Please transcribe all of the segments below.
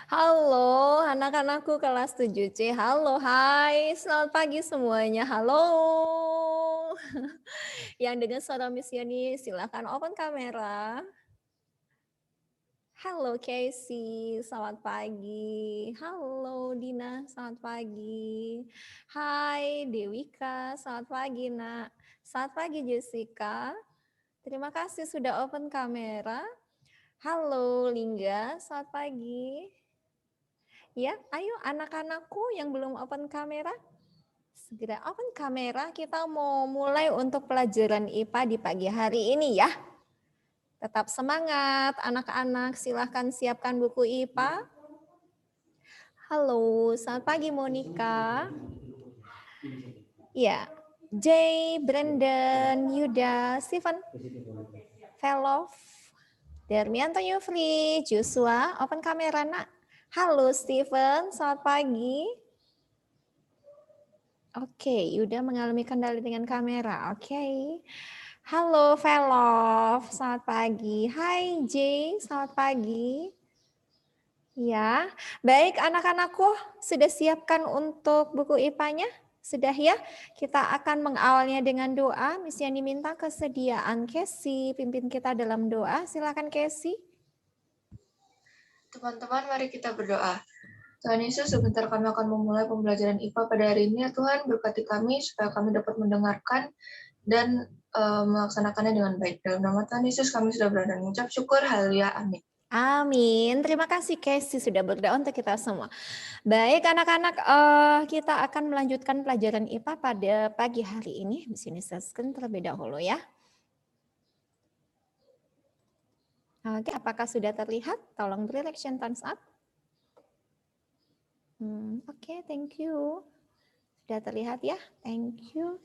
Halo, anak-anakku kelas 7C. Halo, hai. Selamat pagi semuanya. Halo. Yang dengan suara Miss Yeni, silahkan open kamera. Halo Casey, selamat pagi. Halo Dina, selamat pagi. Hai Dewika, selamat pagi nak. Selamat pagi Jessica. Terima kasih sudah open kamera. Halo Lingga, selamat pagi. Ya, ayo anak-anakku yang belum open kamera, segera open kamera. Kita mau mulai untuk pelajaran IPA di pagi hari ini ya. Tetap semangat anak-anak, silahkan siapkan buku IPA. Halo, selamat pagi Monica. Ya, Jay, Brandon, Yuda, Steven, Velov, Dermianto Yufri, Joshua, open kamera nak. Halo Steven, selamat pagi. Oke, Yuda mengalami kendala dengan kamera. Oke. Halo Velov, selamat pagi. Hai Jay, selamat pagi. Ya, baik anak-anakku, sudah siapkan untuk buku IPA-nya? Sudah ya? Kita akan mengawalnya dengan doa. Miss Yani minta kesediaan Casey, pimpin kita dalam doa. Silakan Casey. Teman-teman, mari kita berdoa. Tuhan Yesus, sebentar kami akan memulai pembelajaran IPA pada hari ini. Ya Tuhan, berkati kami supaya kami dapat mendengarkan dan melaksanakannya dengan baik. Dalam nama Tuhan Yesus, kami sudah berada mengucap syukur. Haleluya. Amin. Amin. Terima kasih Casey sudah berdoa untuk kita semua. Baik anak-anak, kita akan melanjutkan pelajaran IPA pada pagi hari ini. Di sini saya screen terlebih dahulu ya. Oke, apakah sudah terlihat? Tolong beri reaction thumbs up. Oke, thank you. Sudah terlihat ya? Thank you.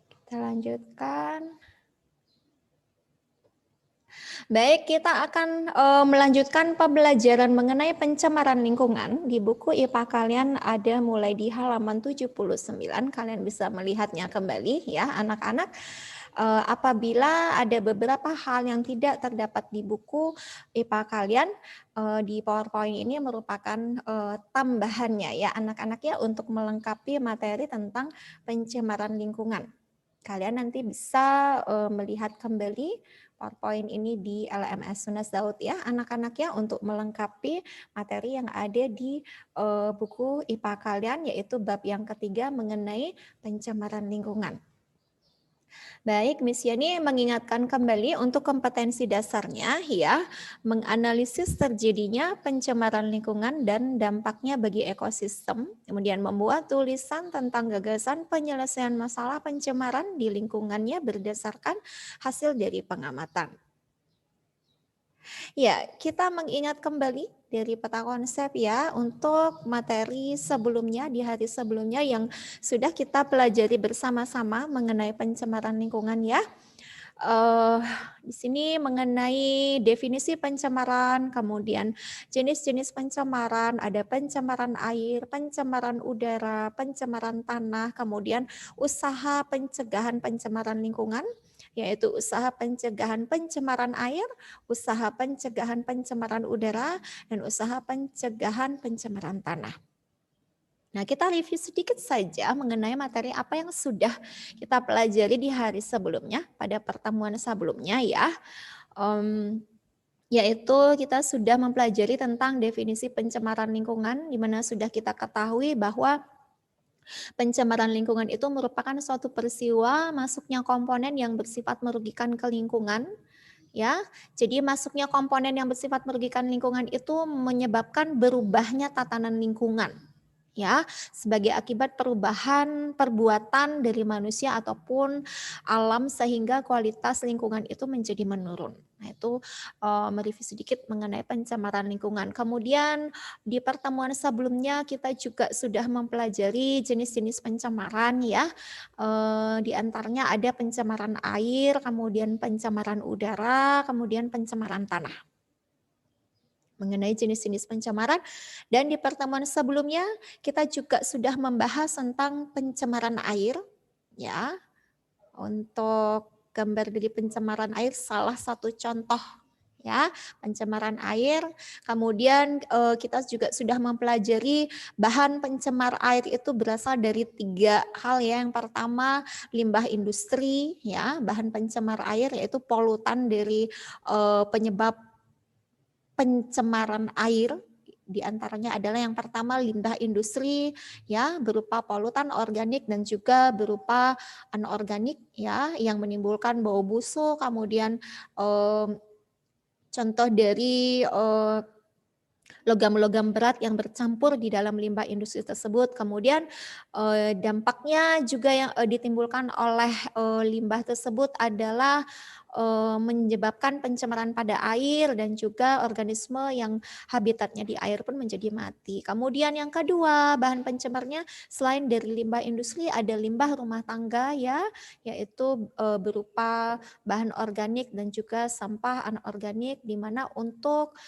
Kita lanjutkan. Baik, kita akan melanjutkan pembelajaran mengenai pencemaran lingkungan. Di buku IPA kalian ada mulai di halaman 79. Kalian bisa melihatnya kembali ya anak-anak. Apabila ada beberapa hal yang tidak terdapat di buku IPA kalian, di PowerPoint ini merupakan tambahannya ya anak-anak ya untuk melengkapi materi tentang pencemaran lingkungan. Kalian nanti bisa melihat kembali PowerPoint ini di LMS Sunas Daud ya anak-anak ya untuk melengkapi materi yang ada di buku IPA kalian yaitu bab yang ketiga mengenai pencemaran lingkungan. Baik, Miss Yani mengingatkan kembali untuk kompetensi dasarnya ya, menganalisis terjadinya pencemaran lingkungan dan dampaknya bagi ekosistem, kemudian membuat tulisan tentang gagasan penyelesaian masalah pencemaran di lingkungannya berdasarkan hasil dari pengamatan. Ya, kita mengingat kembali dari peta konsep ya untuk materi sebelumnya di hari sebelumnya yang sudah kita pelajari bersama-sama mengenai pencemaran lingkungan ya. Di sini mengenai definisi pencemaran, kemudian jenis-jenis pencemaran, ada pencemaran air, pencemaran udara, pencemaran tanah, kemudian usaha pencegahan pencemaran lingkungan, yaitu usaha pencegahan pencemaran air, usaha pencegahan pencemaran udara, dan usaha pencegahan pencemaran tanah. Nah, kita review sedikit saja mengenai materi apa yang sudah kita pelajari di hari sebelumnya, pada pertemuan sebelumnya ya. Yaitu kita sudah mempelajari tentang definisi pencemaran lingkungan, di mana sudah kita ketahui bahwa pencemaran lingkungan itu merupakan suatu peristiwa masuknya komponen yang bersifat merugikan ke lingkungan, ya. Jadi masuknya komponen yang bersifat merugikan lingkungan itu menyebabkan berubahnya tatanan lingkungan, ya, sebagai akibat perubahan perbuatan dari manusia ataupun alam sehingga kualitas lingkungan itu menjadi menurun. Nah, itu mereview sedikit mengenai pencemaran lingkungan. Kemudian di pertemuan sebelumnya kita juga sudah mempelajari jenis-jenis pencemaran ya. Di antaranya ada pencemaran air, kemudian pencemaran udara, kemudian pencemaran tanah. Mengenai jenis-jenis pencemaran, dan di pertemuan sebelumnya kita juga sudah membahas tentang pencemaran air ya. Untuk gambar dari pencemaran air salah satu contoh ya, pencemaran air. Kemudian kita juga sudah mempelajari bahan pencemar air itu berasal dari 3 hal ya. Yang pertama limbah industri ya, bahan pencemar air yaitu polutan dari penyebab pencemaran air. Di antaranya adalah yang pertama limbah industri ya, berupa polutan organik dan juga berupa anorganik ya, yang menimbulkan bau busuk. Kemudian contoh dari logam-logam berat yang bercampur di dalam limbah industri tersebut. Kemudian dampaknya juga yang ditimbulkan oleh limbah tersebut adalah menyebabkan pencemaran pada air dan juga organisme yang habitatnya di air pun menjadi mati. Kemudian yang kedua, bahan pencemarnya selain dari limbah industri ada limbah rumah tangga ya, yaitu berupa bahan organik dan juga sampah anorganik, di mana untuk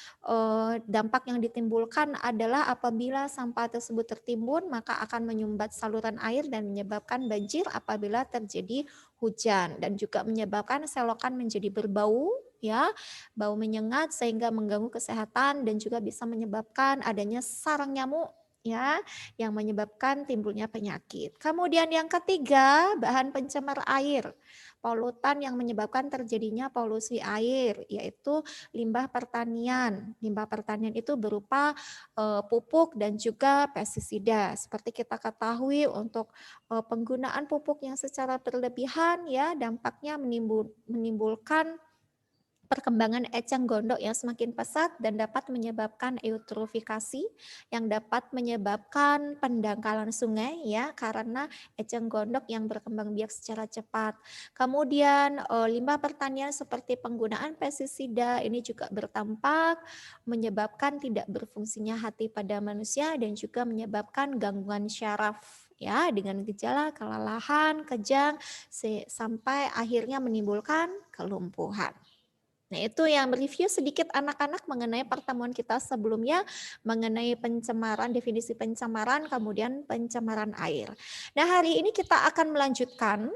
dampak yang ditimbulkan adalah apabila sampah tersebut tertimbun maka akan menyumbat saluran air dan menyebabkan banjir apabila terjadi hujan, dan juga menyebabkan selokan menjadi berbau ya, bau menyengat sehingga mengganggu kesehatan dan juga bisa menyebabkan adanya sarang nyamuk ya, yang menyebabkan timbulnya penyakit. Kemudian yang ketiga, bahan pencemar air. Polutan yang menyebabkan terjadinya polusi air yaitu limbah pertanian. Limbah pertanian itu berupa pupuk dan juga pestisida. Seperti kita ketahui untuk penggunaan pupuk yang secara berlebihan ya dampaknya menimbulkan perkembangan eceng gondok yang semakin pesat dan dapat menyebabkan eutrofikasi yang dapat menyebabkan pendangkalan sungai ya, karena eceng gondok yang berkembang biak secara cepat. Kemudian limbah pertanian seperti penggunaan pestisida ini juga berdampak menyebabkan tidak berfungsinya hati pada manusia dan juga menyebabkan gangguan syaraf ya, dengan gejala kelelahan, kejang sampai akhirnya menimbulkan kelumpuhan. Nah, itu yang review sedikit anak-anak mengenai pertemuan kita sebelumnya mengenai pencemaran, definisi pencemaran, kemudian pencemaran air. Nah, hari ini kita akan melanjutkan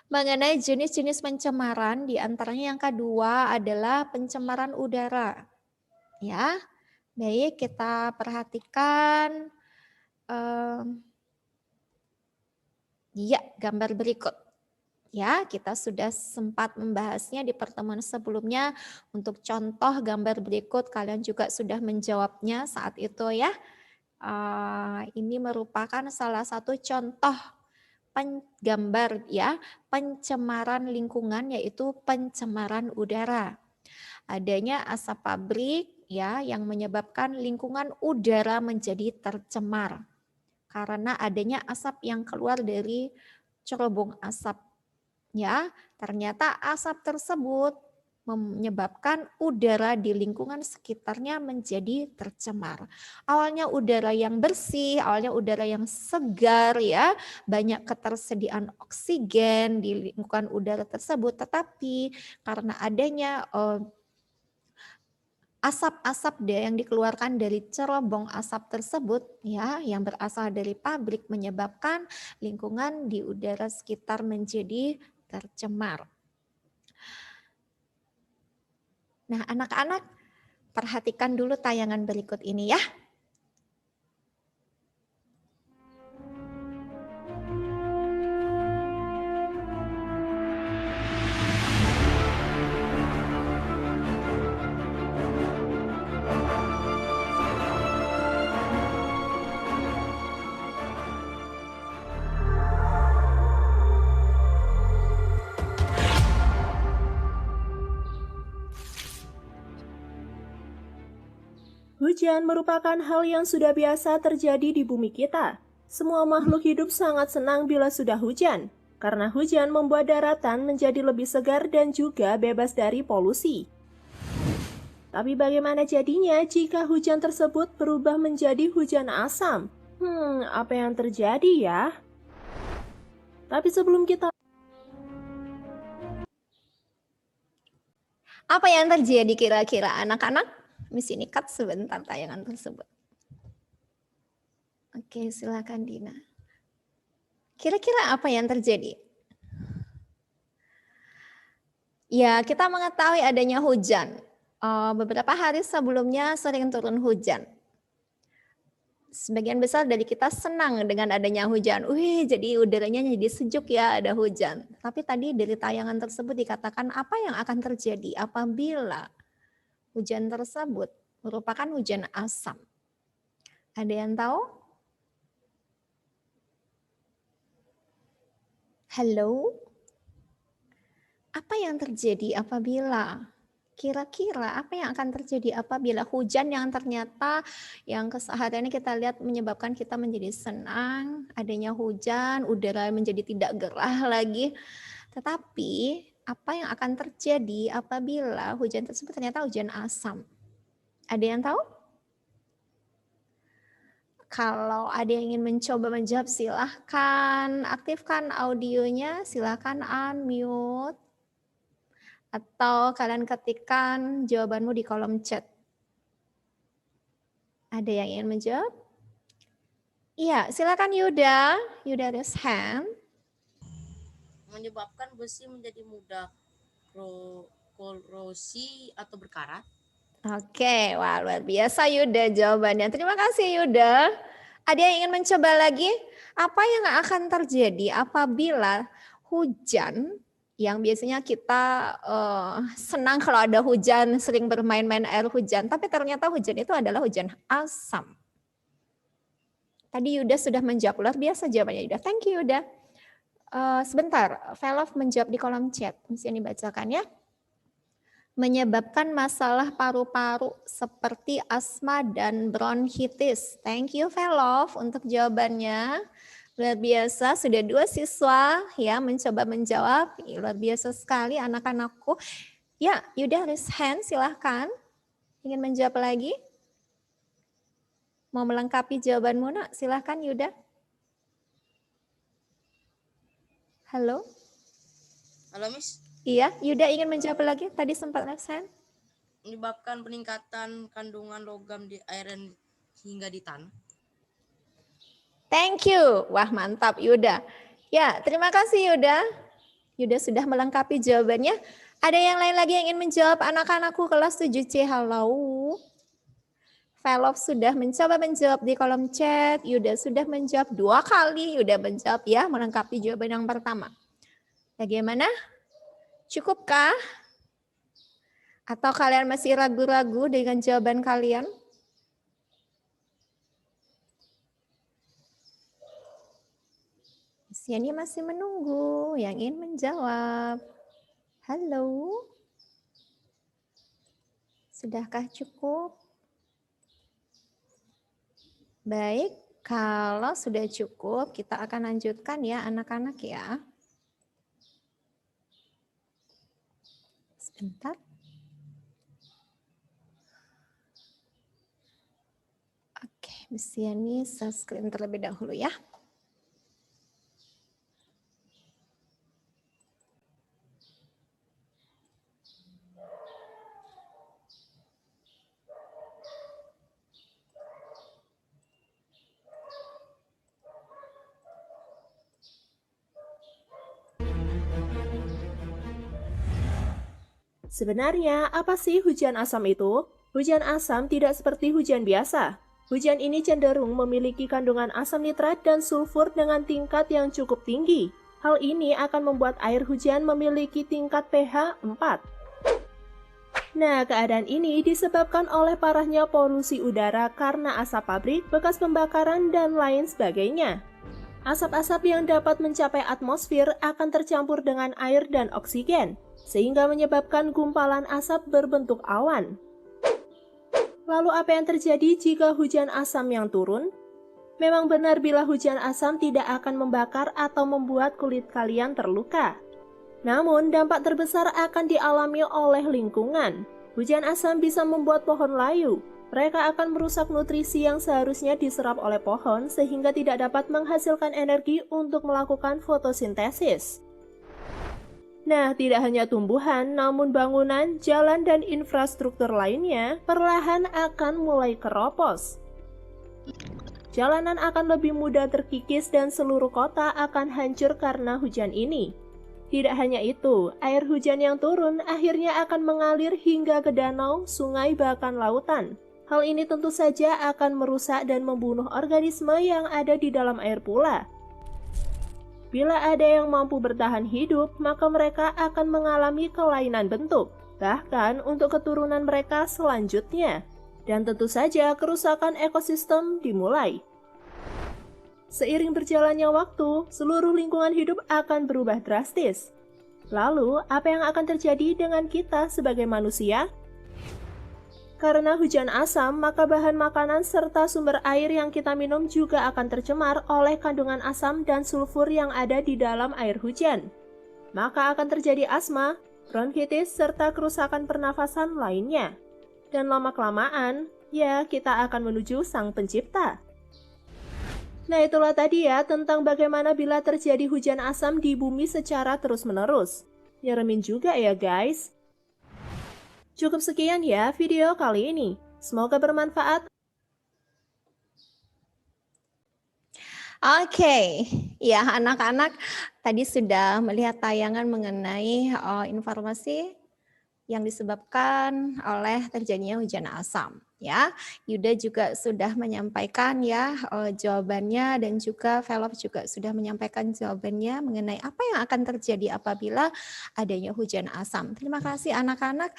mengenai jenis-jenis pencemaran, di antaranya yang kedua adalah pencemaran udara. Ya, baik kita perhatikan ya, gambar berikut. Ya, kita sudah sempat membahasnya di pertemuan sebelumnya. Untuk contoh gambar berikut, kalian juga sudah menjawabnya saat itu ya. Ini merupakan salah satu contoh gambar ya, pencemaran lingkungan yaitu pencemaran udara. Adanya asap pabrik ya yang menyebabkan lingkungan udara menjadi tercemar karena adanya asap yang keluar dari cerobong asap. Ya, ternyata asap tersebut menyebabkan udara di lingkungan sekitarnya menjadi tercemar. Awalnya udara yang bersih, awalnya udara yang segar ya, banyak ketersediaan oksigen di lingkungan udara tersebut, tetapi karena adanya asap-asap yang dikeluarkan dari cerobong asap tersebut ya, yang berasal dari pabrik menyebabkan lingkungan di udara sekitar menjadi tercemar. Nah, anak-anak perhatikan dulu tayangan berikut ini ya. Hujan merupakan hal yang sudah biasa terjadi di bumi kita. Semua makhluk hidup sangat senang bila sudah hujan, karena hujan membuat daratan menjadi lebih segar dan juga bebas dari polusi. Tapi bagaimana jadinya jika hujan tersebut berubah menjadi hujan asam? Apa yang terjadi ya? Tapi sebelum kita... Apa yang terjadi kira-kira anak-anak? Miss ini cut sebentar tayangan tersebut. Oke, silakan Dina. Kira-kira apa yang terjadi? Ya, kita mengetahui adanya hujan. Beberapa hari sebelumnya sering turun hujan. Sebagian besar dari kita senang dengan adanya hujan. Wih, jadi udaranya jadi sejuk ya, ada hujan. Tapi tadi dari tayangan tersebut dikatakan apa yang akan terjadi apabila hujan tersebut merupakan hujan asam. Ada yang tahu? Halo? Apa yang terjadi apabila kira-kira apa yang akan terjadi apabila hujan yang ternyata yang kesehariannya kita lihat menyebabkan kita menjadi senang, adanya hujan, udara menjadi tidak gerah lagi. Tetapi apa yang akan terjadi apabila hujan tersebut ternyata hujan asam? Ada yang tahu? Kalau ada yang ingin mencoba menjawab silahkan aktifkan audionya, silahkan unmute. Atau kalian ketikkan jawabanmu di kolom chat. Ada yang ingin menjawab? Iya, silakan Yuda. Yuda raise hand. Menyebabkan besi menjadi mudah korosi atau berkarat. Oke, wah luar biasa Yuda jawabannya. Terima kasih Yuda. Ada yang ingin mencoba lagi? Apa yang akan terjadi apabila hujan yang biasanya kita senang kalau ada hujan, sering bermain-main air hujan, tapi ternyata hujan itu adalah hujan asam. Tadi Yuda sudah menjawab, luar biasa jawabannya Yuda. Thank you Yuda. Sebentar, Velov menjawab di kolom chat, mesti dibacakan ya. Menyebabkan masalah paru-paru seperti asma dan bronkitis. Thank you Velov untuk jawabannya. Luar biasa, sudah 2 siswa ya mencoba menjawab. Luar biasa sekali anak-anakku. Ya, Yuda raise hand, silahkan. Ingin menjawab lagi? Mau melengkapi jawabanmu nak? Silahkan Yuda. Halo? Halo Miss, Iya, Yuda ingin menjawab lagi. Tadi sempat raise hand. menyebabkan peningkatan kandungan logam di air dan hingga di tanah. Thank you. Wah mantap Yuda. Ya terima kasih Yuda. Yuda sudah melengkapi jawabannya. Ada yang lain lagi yang ingin menjawab anak-anakku kelas 7C? Halo. Velov sudah mencoba menjawab di kolom chat. Yuda sudah menjawab 2 kali. Yuda menjawab ya melengkapi jawaban yang pertama. Bagaimana? Cukupkah? Atau kalian masih ragu-ragu dengan jawaban kalian? Siani masih menunggu yang ingin menjawab. Halo. Sudahkah cukup? Baik, kalau sudah cukup kita akan lanjutkan ya anak-anak ya. Sebentar. Oke, Siani share screen terlebih dahulu ya. Sebenarnya, apa sih hujan asam itu? Hujan asam tidak seperti hujan biasa. Hujan ini cenderung memiliki kandungan asam nitrat dan sulfur dengan tingkat yang cukup tinggi. Hal ini akan membuat air hujan memiliki tingkat pH 4. Nah, keadaan ini disebabkan oleh parahnya polusi udara karena asap pabrik, bekas pembakaran, dan lain sebagainya. Asap-asap yang dapat mencapai atmosfer akan tercampur dengan air dan oksigen, sehingga menyebabkan gumpalan asap berbentuk awan. Lalu apa yang terjadi jika hujan asam yang turun? Memang benar bila hujan asam tidak akan membakar atau membuat kulit kalian terluka. Namun dampak terbesar akan dialami oleh lingkungan. Hujan asam bisa membuat pohon layu. Mereka akan merusak nutrisi yang seharusnya diserap oleh pohon sehingga tidak dapat menghasilkan energi untuk melakukan fotosintesis. Nah, tidak hanya tumbuhan, namun bangunan, jalan, dan infrastruktur lainnya perlahan akan mulai keropos. Jalanan akan lebih mudah terkikis dan seluruh kota akan hancur karena hujan ini. Tidak hanya itu, air hujan yang turun akhirnya akan mengalir hingga ke danau, sungai, bahkan lautan. Hal ini tentu saja akan merusak dan membunuh organisme yang ada di dalam air pula. Bila ada yang mampu bertahan hidup, maka mereka akan mengalami kelainan bentuk, bahkan untuk keturunan mereka selanjutnya. Dan tentu saja kerusakan ekosistem dimulai. Seiring berjalannya waktu, seluruh lingkungan hidup akan berubah drastis. Lalu, apa yang akan terjadi dengan kita sebagai manusia? Karena hujan asam, maka bahan makanan serta sumber air yang kita minum juga akan tercemar oleh kandungan asam dan sulfur yang ada di dalam air hujan. Maka akan terjadi asma, bronkitis, serta kerusakan pernafasan lainnya. Dan lama-kelamaan, ya kita akan menuju Sang Pencipta. Nah itulah tadi ya tentang bagaimana bila terjadi hujan asam di bumi secara terus-menerus. Nyeremin juga ya guys. Cukup sekian ya video kali ini. Semoga bermanfaat. Oke, ya anak-anak tadi sudah melihat tayangan mengenai informasi yang disebabkan oleh terjadinya hujan asam. Ya, Yuda juga sudah menyampaikan ya jawabannya dan juga Velov juga sudah menyampaikan jawabannya mengenai apa yang akan terjadi apabila adanya hujan asam. Terima kasih anak-anak.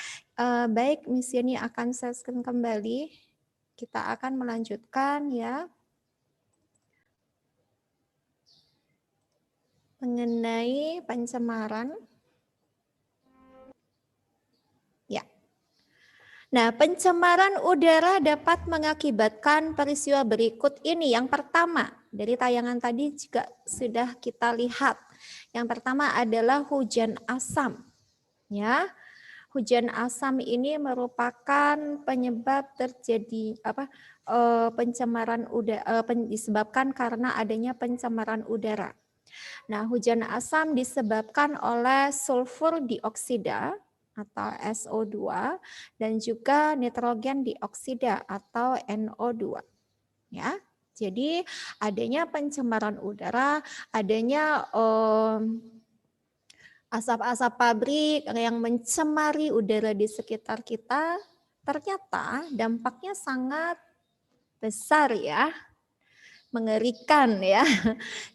Baik, Miss Yeni akan share kembali. Kita akan melanjutkan ya mengenai pencemaran. Nah, pencemaran udara dapat mengakibatkan peristiwa berikut ini. Yang pertama, dari tayangan tadi juga sudah kita lihat. Yang pertama adalah hujan asam. Ya, hujan asam ini merupakan penyebab terjadi pencemaran udara disebabkan karena adanya pencemaran udara. Nah, hujan asam disebabkan oleh sulfur dioksida atau SO2 dan juga nitrogen dioksida atau NO2. Ya. Jadi adanya pencemaran udara, adanya asap-asap pabrik yang mencemari udara di sekitar kita, ternyata dampaknya sangat besar ya. Mengerikan ya.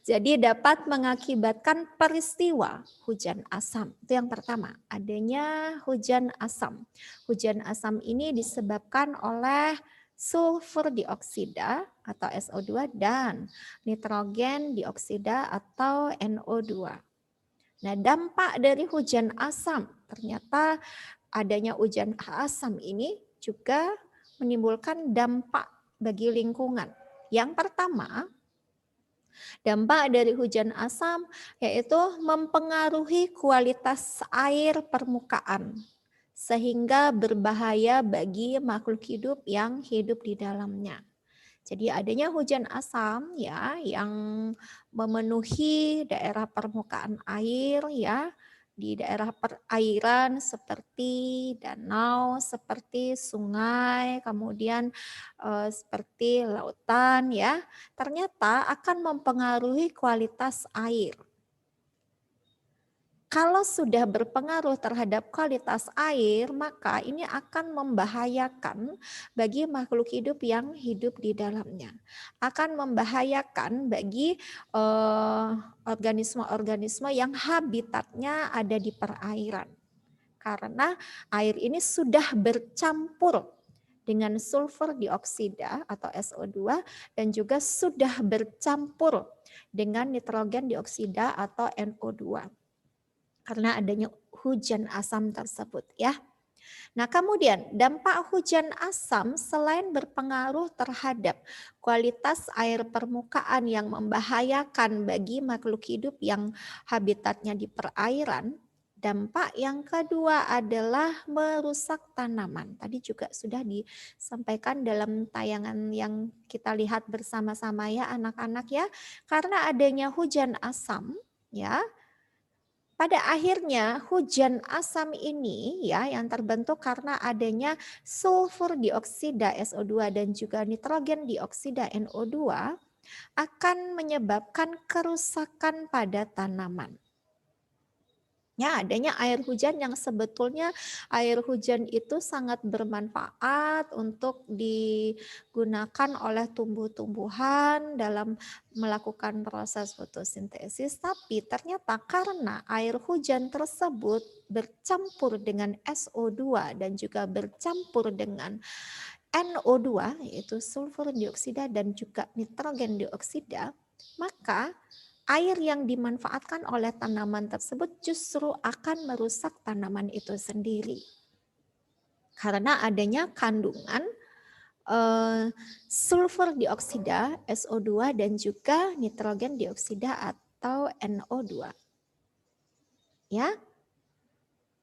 Jadi dapat mengakibatkan peristiwa hujan asam. Itu yang pertama, adanya hujan asam. Hujan asam ini disebabkan oleh sulfur dioksida atau SO2 dan nitrogen dioksida atau NO2. Nah, dampak dari hujan asam, ternyata adanya hujan asam ini juga menimbulkan dampak bagi lingkungan. Yang pertama, dampak dari hujan asam yaitu mempengaruhi kualitas air permukaan sehingga berbahaya bagi makhluk hidup yang hidup di dalamnya. Jadi adanya hujan asam ya yang memenuhi daerah permukaan air ya di daerah perairan seperti danau, seperti sungai, kemudian seperti lautan ya, ternyata akan mempengaruhi kualitas air. Kalau sudah berpengaruh terhadap kualitas air, maka ini akan membahayakan bagi makhluk hidup yang hidup di dalamnya. Akan membahayakan bagi organisme-organisme yang habitatnya ada di perairan. Karena air ini sudah bercampur dengan sulfur dioksida atau SO2 dan juga sudah bercampur dengan nitrogen dioksida atau NO2. Karena adanya hujan asam tersebut ya. Nah kemudian dampak hujan asam selain berpengaruh terhadap kualitas air permukaan yang membahayakan bagi makhluk hidup yang habitatnya di perairan, dampak yang kedua adalah merusak tanaman. Tadi juga sudah disampaikan dalam tayangan yang kita lihat bersama-sama ya anak-anak ya. Karena adanya hujan asam ya, pada akhirnya hujan asam ini ya yang terbentuk karena adanya sulfur dioksida SO2 dan juga nitrogen dioksida NO2 akan menyebabkan kerusakan pada tanaman. Ya, adanya air hujan yang sebetulnya air hujan itu sangat bermanfaat untuk digunakan oleh tumbuh-tumbuhan dalam melakukan proses fotosintesis, tapi ternyata karena air hujan tersebut bercampur dengan SO2 dan juga bercampur dengan NO2 yaitu sulfur dioksida dan juga nitrogen dioksida, maka air yang dimanfaatkan oleh tanaman tersebut justru akan merusak tanaman itu sendiri. Karena adanya kandungan sulfur dioksida, SO2 dan juga nitrogen dioksida atau NO2. Ya.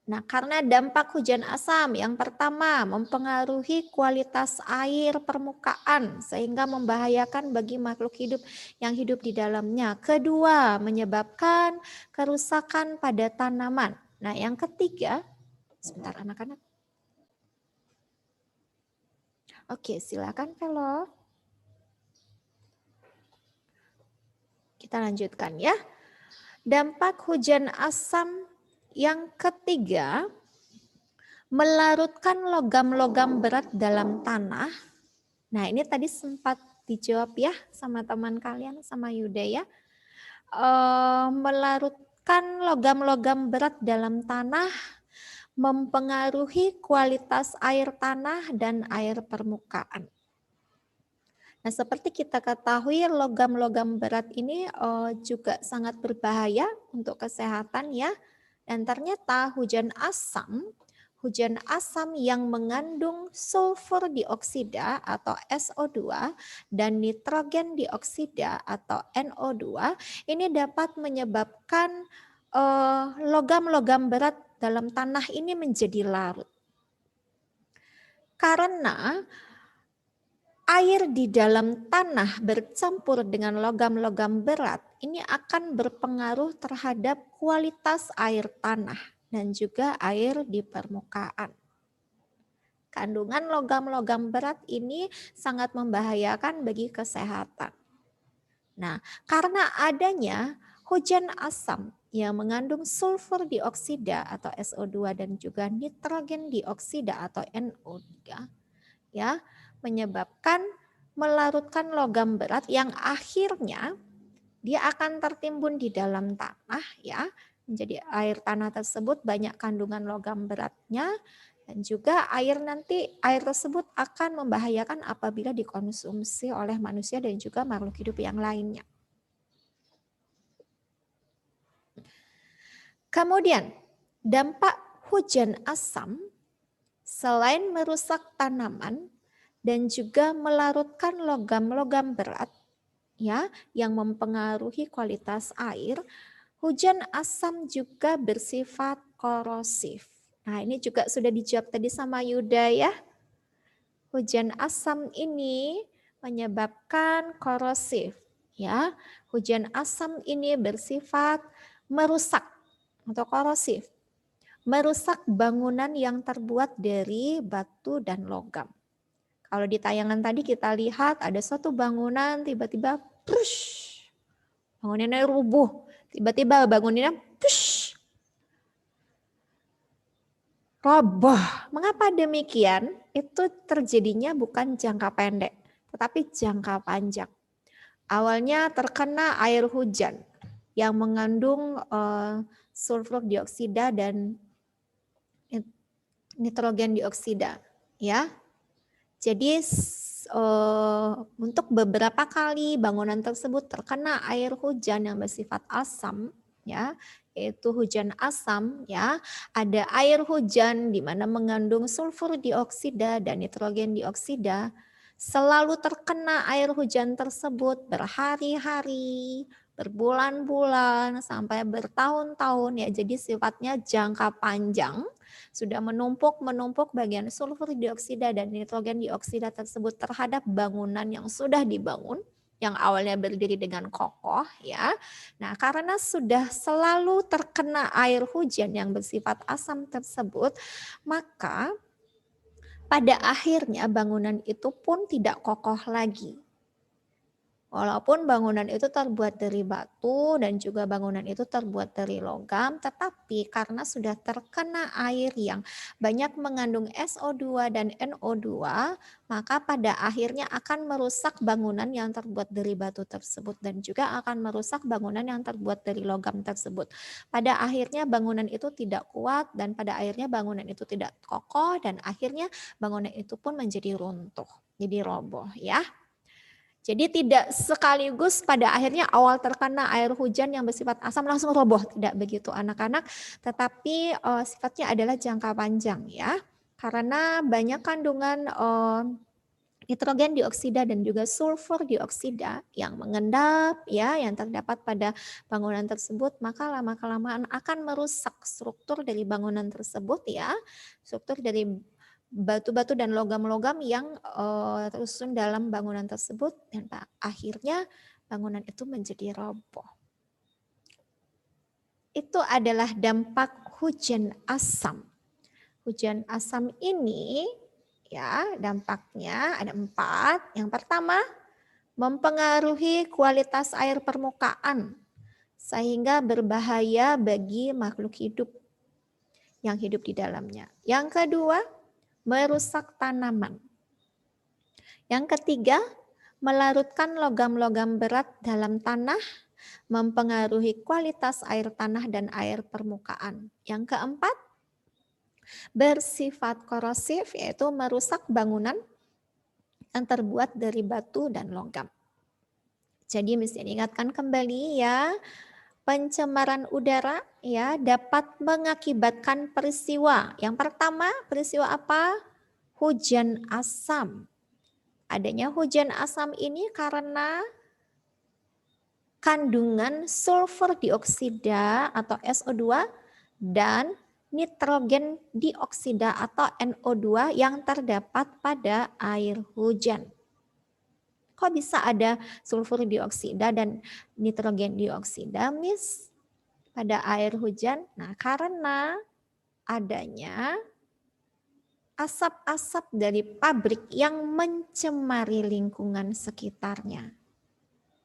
Nah, karena dampak hujan asam yang pertama mempengaruhi kualitas air permukaan sehingga membahayakan bagi makhluk hidup yang hidup di dalamnya. Kedua, menyebabkan kerusakan pada tanaman. Nah, yang ketiga, sebentar anak-anak. Oke, silakan Velo. Kita lanjutkan ya. Dampak hujan asam yang ketiga, melarutkan logam-logam berat dalam tanah. Nah, ini tadi sempat dijawab ya sama teman kalian, sama Yuda ya. Melarutkan logam-logam berat dalam tanah mempengaruhi kualitas air tanah dan air permukaan. Nah, seperti kita ketahui logam-logam berat ini juga sangat berbahaya untuk kesehatan ya. Dan ternyata hujan asam yang mengandung sulfur dioksida atau SO2 dan nitrogen dioksida atau NO2 ini dapat menyebabkan logam-logam berat dalam tanah ini menjadi larut. Karena air di dalam tanah bercampur dengan logam-logam berat ini akan berpengaruh terhadap kualitas air tanah dan juga air di permukaan. Kandungan logam-logam berat ini sangat membahayakan bagi kesehatan. Nah, karena adanya hujan asam yang mengandung sulfur dioksida atau SO2 dan juga nitrogen dioksida atau NO3 ya, menyebabkan melarutkan logam berat yang akhirnya dia akan tertimbun di dalam tanah ya. Menjadi air tanah tersebut banyak kandungan logam beratnya dan juga air tersebut akan membahayakan apabila dikonsumsi oleh manusia dan juga makhluk hidup yang lainnya. Kemudian dampak hujan asam selain merusak tanaman dan juga melarutkan logam-logam berat ya yang mempengaruhi kualitas air, hujan asam juga bersifat korosif. Nah, ini juga sudah dijawab tadi sama Yuda ya. Hujan asam ini menyebabkan korosif ya. Hujan asam ini bersifat merusak atau korosif. Merusak bangunan yang terbuat dari batu dan logam. Kalau di tayangan tadi kita lihat ada suatu bangunan tiba-tiba bangunannya rubuh. Tiba-tiba bangunannya roboh. Mengapa demikian? Itu terjadinya bukan jangka pendek, tetapi jangka panjang. Awalnya terkena air hujan yang mengandung sulfur dioksida dan nitrogen dioksida, ya. Jadi untuk beberapa kali bangunan tersebut terkena air hujan yang bersifat asam, ya, yaitu hujan asam, ya. Ada air hujan di mana mengandung sulfur dioksida dan nitrogen dioksida. Selalu terkena air hujan tersebut berhari-hari, berbulan-bulan, sampai bertahun-tahun, ya. Jadi sifatnya jangka panjang. Sudah menumpuk bagian sulfur dioksida dan nitrogen dioksida tersebut terhadap bangunan yang sudah dibangun, yang awalnya berdiri dengan kokoh ya. Nah, karena sudah selalu terkena air hujan yang bersifat asam tersebut, maka pada akhirnya bangunan itu pun tidak kokoh lagi. Walaupun bangunan itu terbuat dari batu dan juga bangunan itu terbuat dari logam, tetapi karena sudah terkena air yang banyak mengandung SO2 dan NO2, maka pada akhirnya akan merusak bangunan yang terbuat dari batu tersebut dan juga akan merusak bangunan yang terbuat dari logam tersebut. Pada akhirnya bangunan itu tidak kuat dan pada akhirnya bangunan itu tidak kokoh dan akhirnya bangunan itu pun menjadi runtuh, jadi roboh ya. Jadi tidak sekaligus pada akhirnya awal terkena air hujan yang bersifat asam langsung roboh, tidak begitu anak-anak, tetapi sifatnya adalah jangka panjang ya. Karena banyak kandungan nitrogen dioksida dan juga sulfur dioksida yang mengendap ya, yang terdapat pada bangunan tersebut, maka lama-kelamaan akan merusak struktur dari bangunan tersebut ya, struktur dari batu-batu dan logam-logam yang tersusun dalam bangunan tersebut dan akhirnya bangunan itu menjadi roboh. Itu adalah dampak hujan asam. Hujan asam ini ya dampaknya ada 4. Yang pertama, mempengaruhi kualitas air permukaan sehingga berbahaya bagi makhluk hidup yang hidup di dalamnya. Yang kedua, merusak tanaman. Yang ketiga, melarutkan logam-logam berat dalam tanah, mempengaruhi kualitas air tanah dan air permukaan. Yang keempat, bersifat korosif, yaitu merusak bangunan yang terbuat dari batu dan logam. Jadi mesti diingatkan kembali ya, pencemaran udara ya dapat mengakibatkan peristiwa. Yang pertama, peristiwa apa? Hujan asam. Adanya hujan asam ini karena kandungan sulfur dioksida atau SO2 dan nitrogen dioksida atau NO2 yang terdapat pada air hujan. Kok bisa ada sulfur dioksida dan nitrogen dioksida, Miss, pada air hujan? Nah, karena adanya asap-asap dari pabrik yang mencemari lingkungan sekitarnya.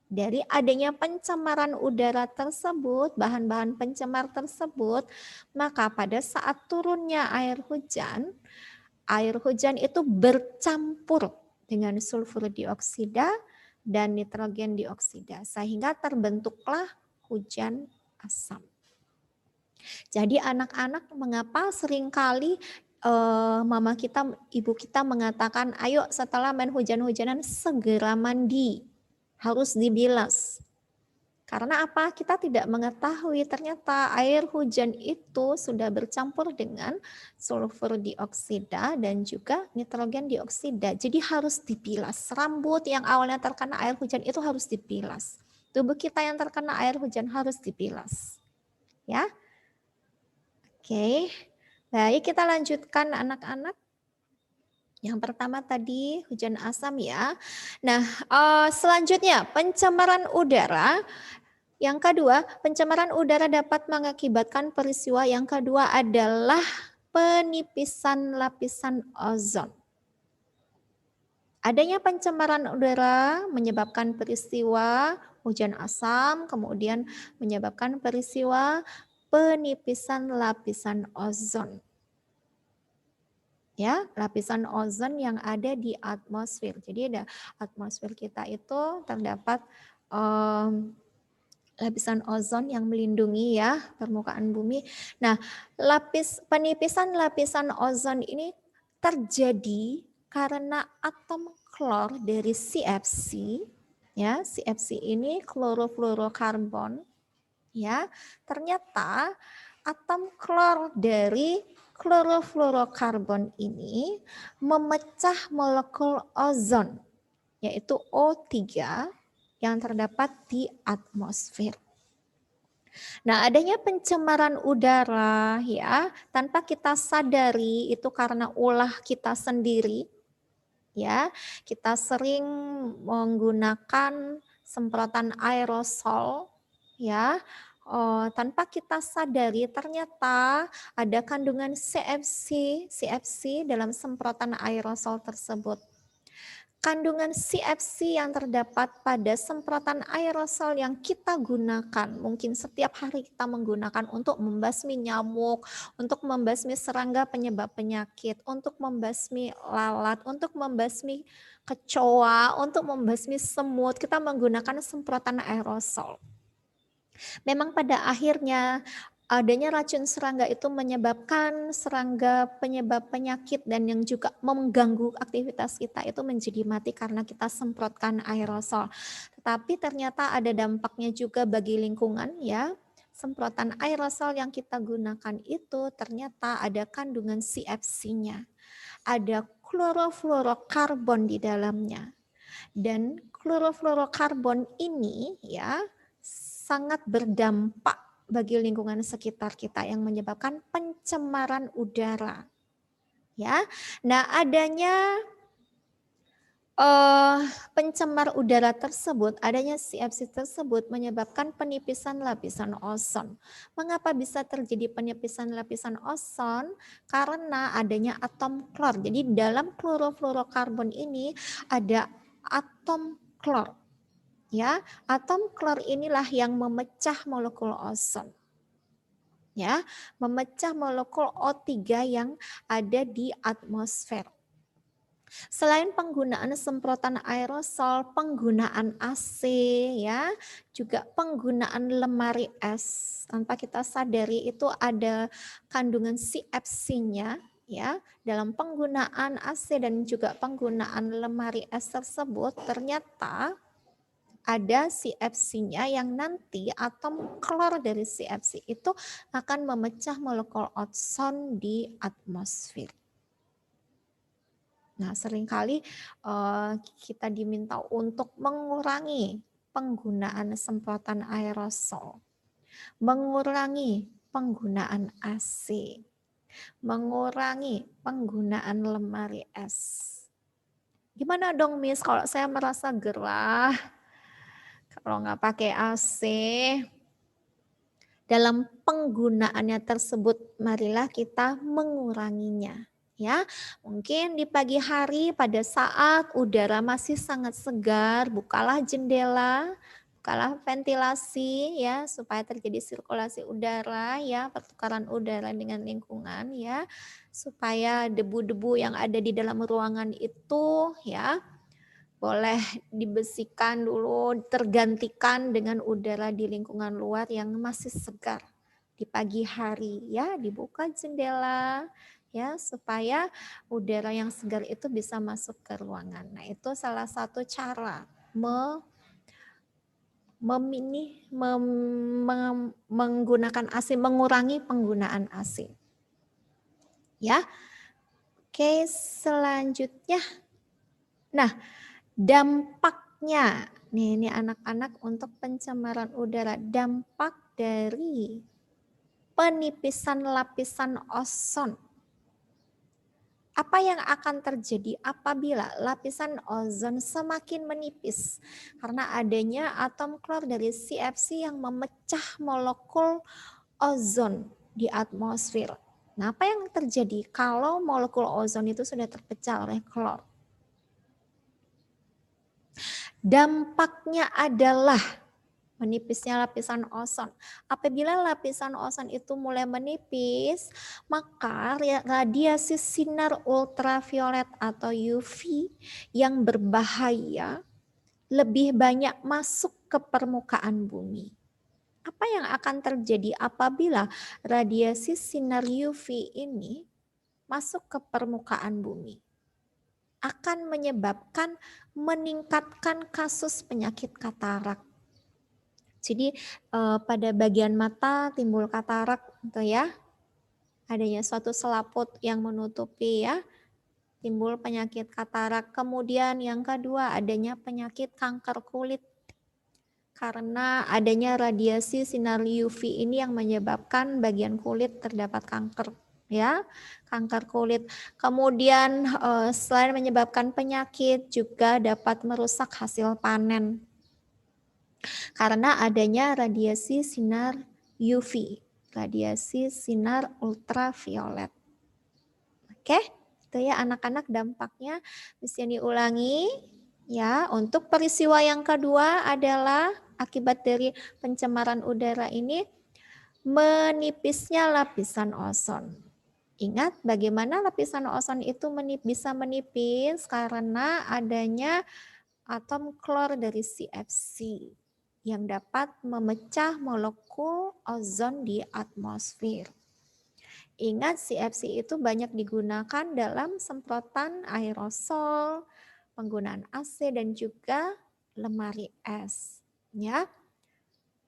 Dari adanya pencemaran udara tersebut, bahan-bahan pencemar tersebut, maka pada saat turunnya air hujan itu bercampur dengan sulfur dioksida dan nitrogen dioksida sehingga terbentuklah hujan asam. Jadi anak-anak mengapa seringkali mama kita, ibu kita mengatakan, ayo setelah main hujan-hujanan segera mandi, harus dibilas. Karena apa? Kita tidak mengetahui ternyata air hujan itu sudah bercampur dengan sulfur dioksida dan juga nitrogen dioksida. Jadi harus dibilas. Rambut yang awalnya terkena air hujan itu harus dibilas. Tubuh kita yang terkena air hujan harus dibilas. Ya. Oke. Baik, kita lanjutkan anak-anak. Yang pertama tadi hujan asam ya. Nah, selanjutnya pencemaran udara. Yang kedua, pencemaran udara dapat mengakibatkan peristiwa yang kedua adalah penipisan lapisan ozon. Adanya pencemaran udara menyebabkan peristiwa hujan asam, kemudian menyebabkan peristiwa penipisan lapisan ozon. Ya, lapisan ozon yang ada di atmosfer. Jadi ada atmosfer kita itu terdapat lapisan ozon yang melindungi ya permukaan bumi. Nah, penipisan lapisan ozon ini terjadi karena atom klor dari CFC ya. CFC ini klorofluorokarbon ya. Ternyata atom klor dari klorofluorokarbon ini memecah molekul ozon yaitu O3 yang terdapat di atmosfer. Nah, adanya pencemaran udara ya, tanpa kita sadari itu karena ulah kita sendiri. Ya, kita sering menggunakan semprotan aerosol ya. Tanpa kita sadari ternyata ada kandungan CFC dalam semprotan aerosol tersebut. kandungan CFC yang terdapat pada semprotan aerosol yang kita gunakan. Mungkin setiap hari kita menggunakan untuk membasmi nyamuk, untuk membasmi serangga penyebab penyakit, untuk membasmi lalat, untuk membasmi kecoa, untuk membasmi semut. Kita menggunakan semprotan aerosol. Memang pada akhirnya adanya racun serangga itu menyebabkan serangga penyebab penyakit dan yang juga mengganggu aktivitas kita itu menjadi mati karena kita semprotkan aerosol. Tetapi ternyata ada dampaknya juga bagi lingkungan ya. Semprotan aerosol yang kita gunakan itu ternyata ada kandungan CFC-nya. Ada klorofluorokarbon di dalamnya. Dan klorofluorokarbon ini ya sangat berdampak bagi lingkungan sekitar kita yang menyebabkan pencemaran udara. Ya. Nah, adanya pencemar udara tersebut, adanya CFC tersebut menyebabkan penipisan lapisan ozon. Mengapa bisa terjadi penipisan lapisan ozon? Karena adanya atom klor. Jadi dalam klorofluorokarbon ini ada atom klor. Ya, atom klor inilah yang memecah molekul ozon. Ya, memecah molekul O3 yang ada di atmosfer. Selain penggunaan semprotan aerosol, penggunaan AC ya, juga penggunaan lemari es. Tanpa kita sadari itu ada kandungan CFC-nya ya. Dalam penggunaan AC dan juga penggunaan lemari es tersebut ternyata ada CFC-nya yang nanti atom klor dari CFC itu akan memecah molekul ozon di atmosfer. Nah, seringkali kita diminta untuk mengurangi penggunaan semprotan aerosol, mengurangi penggunaan AC, mengurangi penggunaan lemari es. Gimana dong Miss kalau saya merasa gerah? Kalau nggak pakai AC, dalam penggunaannya tersebut, marilah kita menguranginya. Ya, mungkin di pagi hari pada saat udara masih sangat segar, bukalah jendela, bukalah ventilasi ya supaya terjadi sirkulasi udara ya, pertukaran udara dengan lingkungan ya, supaya debu-debu yang ada di dalam ruangan itu ya boleh dibersihkan dulu, tergantikan dengan udara di lingkungan luar yang masih segar di pagi hari ya, dibuka jendela ya supaya udara yang segar itu bisa masuk ke ruangan. Nah, itu salah satu cara menggunakan AC, mengurangi penggunaan AC. Ya. Oke, selanjutnya. Nah, dampaknya, nih ini anak-anak untuk pencemaran udara, dampak dari penipisan lapisan ozon. Apa yang akan terjadi apabila lapisan ozon semakin menipis? Karena adanya atom klor dari CFC yang memecah molekul ozon di atmosfer. Nah, apa yang terjadi kalau molekul ozon itu sudah terpecah oleh klor? Dampaknya adalah menipisnya lapisan ozon. Apabila lapisan ozon itu mulai menipis, maka radiasi sinar ultraviolet atau UV yang berbahaya lebih banyak masuk ke permukaan bumi. Apa yang akan terjadi apabila radiasi sinar UV ini masuk ke permukaan bumi? Akan menyebabkan meningkatkan kasus penyakit katarak. Jadi pada bagian mata timbul katarak gitu ya. Adanya suatu selaput yang menutupi ya. Timbul penyakit katarak. Kemudian yang kedua adanya penyakit kanker kulit. Karena adanya radiasi sinar UV ini yang menyebabkan bagian kulit terdapat kanker. Ya, kanker kulit. Kemudian selain menyebabkan penyakit juga dapat merusak hasil panen karena adanya radiasi sinar UV, radiasi sinar ultraviolet. Oke, Itu ya anak-anak dampaknya bisa diulangi. Ya, untuk peristiwa yang kedua adalah akibat dari pencemaran udara ini menipisnya lapisan ozon. Ingat bagaimana lapisan ozon itu bisa menipis karena adanya atom klor dari CFC yang dapat memecah molekul ozon di atmosfer. Ingat CFC itu banyak digunakan dalam semprotan aerosol, penggunaan AC dan juga lemari es. Ya.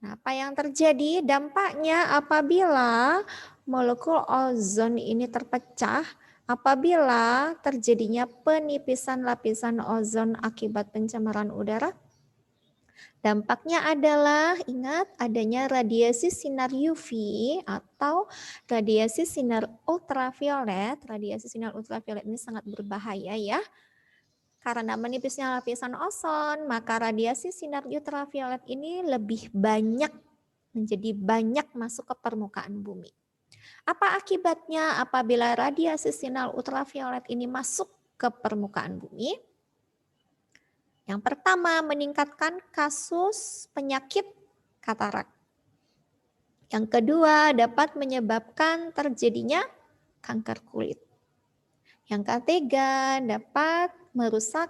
Nah, apa yang terjadi? Dampaknya apabila molekul ozon ini terpecah, apabila terjadinya penipisan lapisan ozon akibat pencemaran udara, dampaknya adalah ingat adanya radiasi sinar UV atau radiasi sinar ultraviolet. Radiasi sinar ultraviolet ini sangat berbahaya ya. Karena menipisnya lapisan ozon, maka radiasi sinar ultraviolet ini lebih banyak menjadi banyak masuk ke permukaan bumi. Apa akibatnya apabila radiasi sinar ultraviolet ini masuk ke permukaan bumi? Yang pertama, meningkatkan kasus penyakit katarak. Yang kedua, dapat menyebabkan terjadinya kanker kulit. Yang ketiga, dapat merusak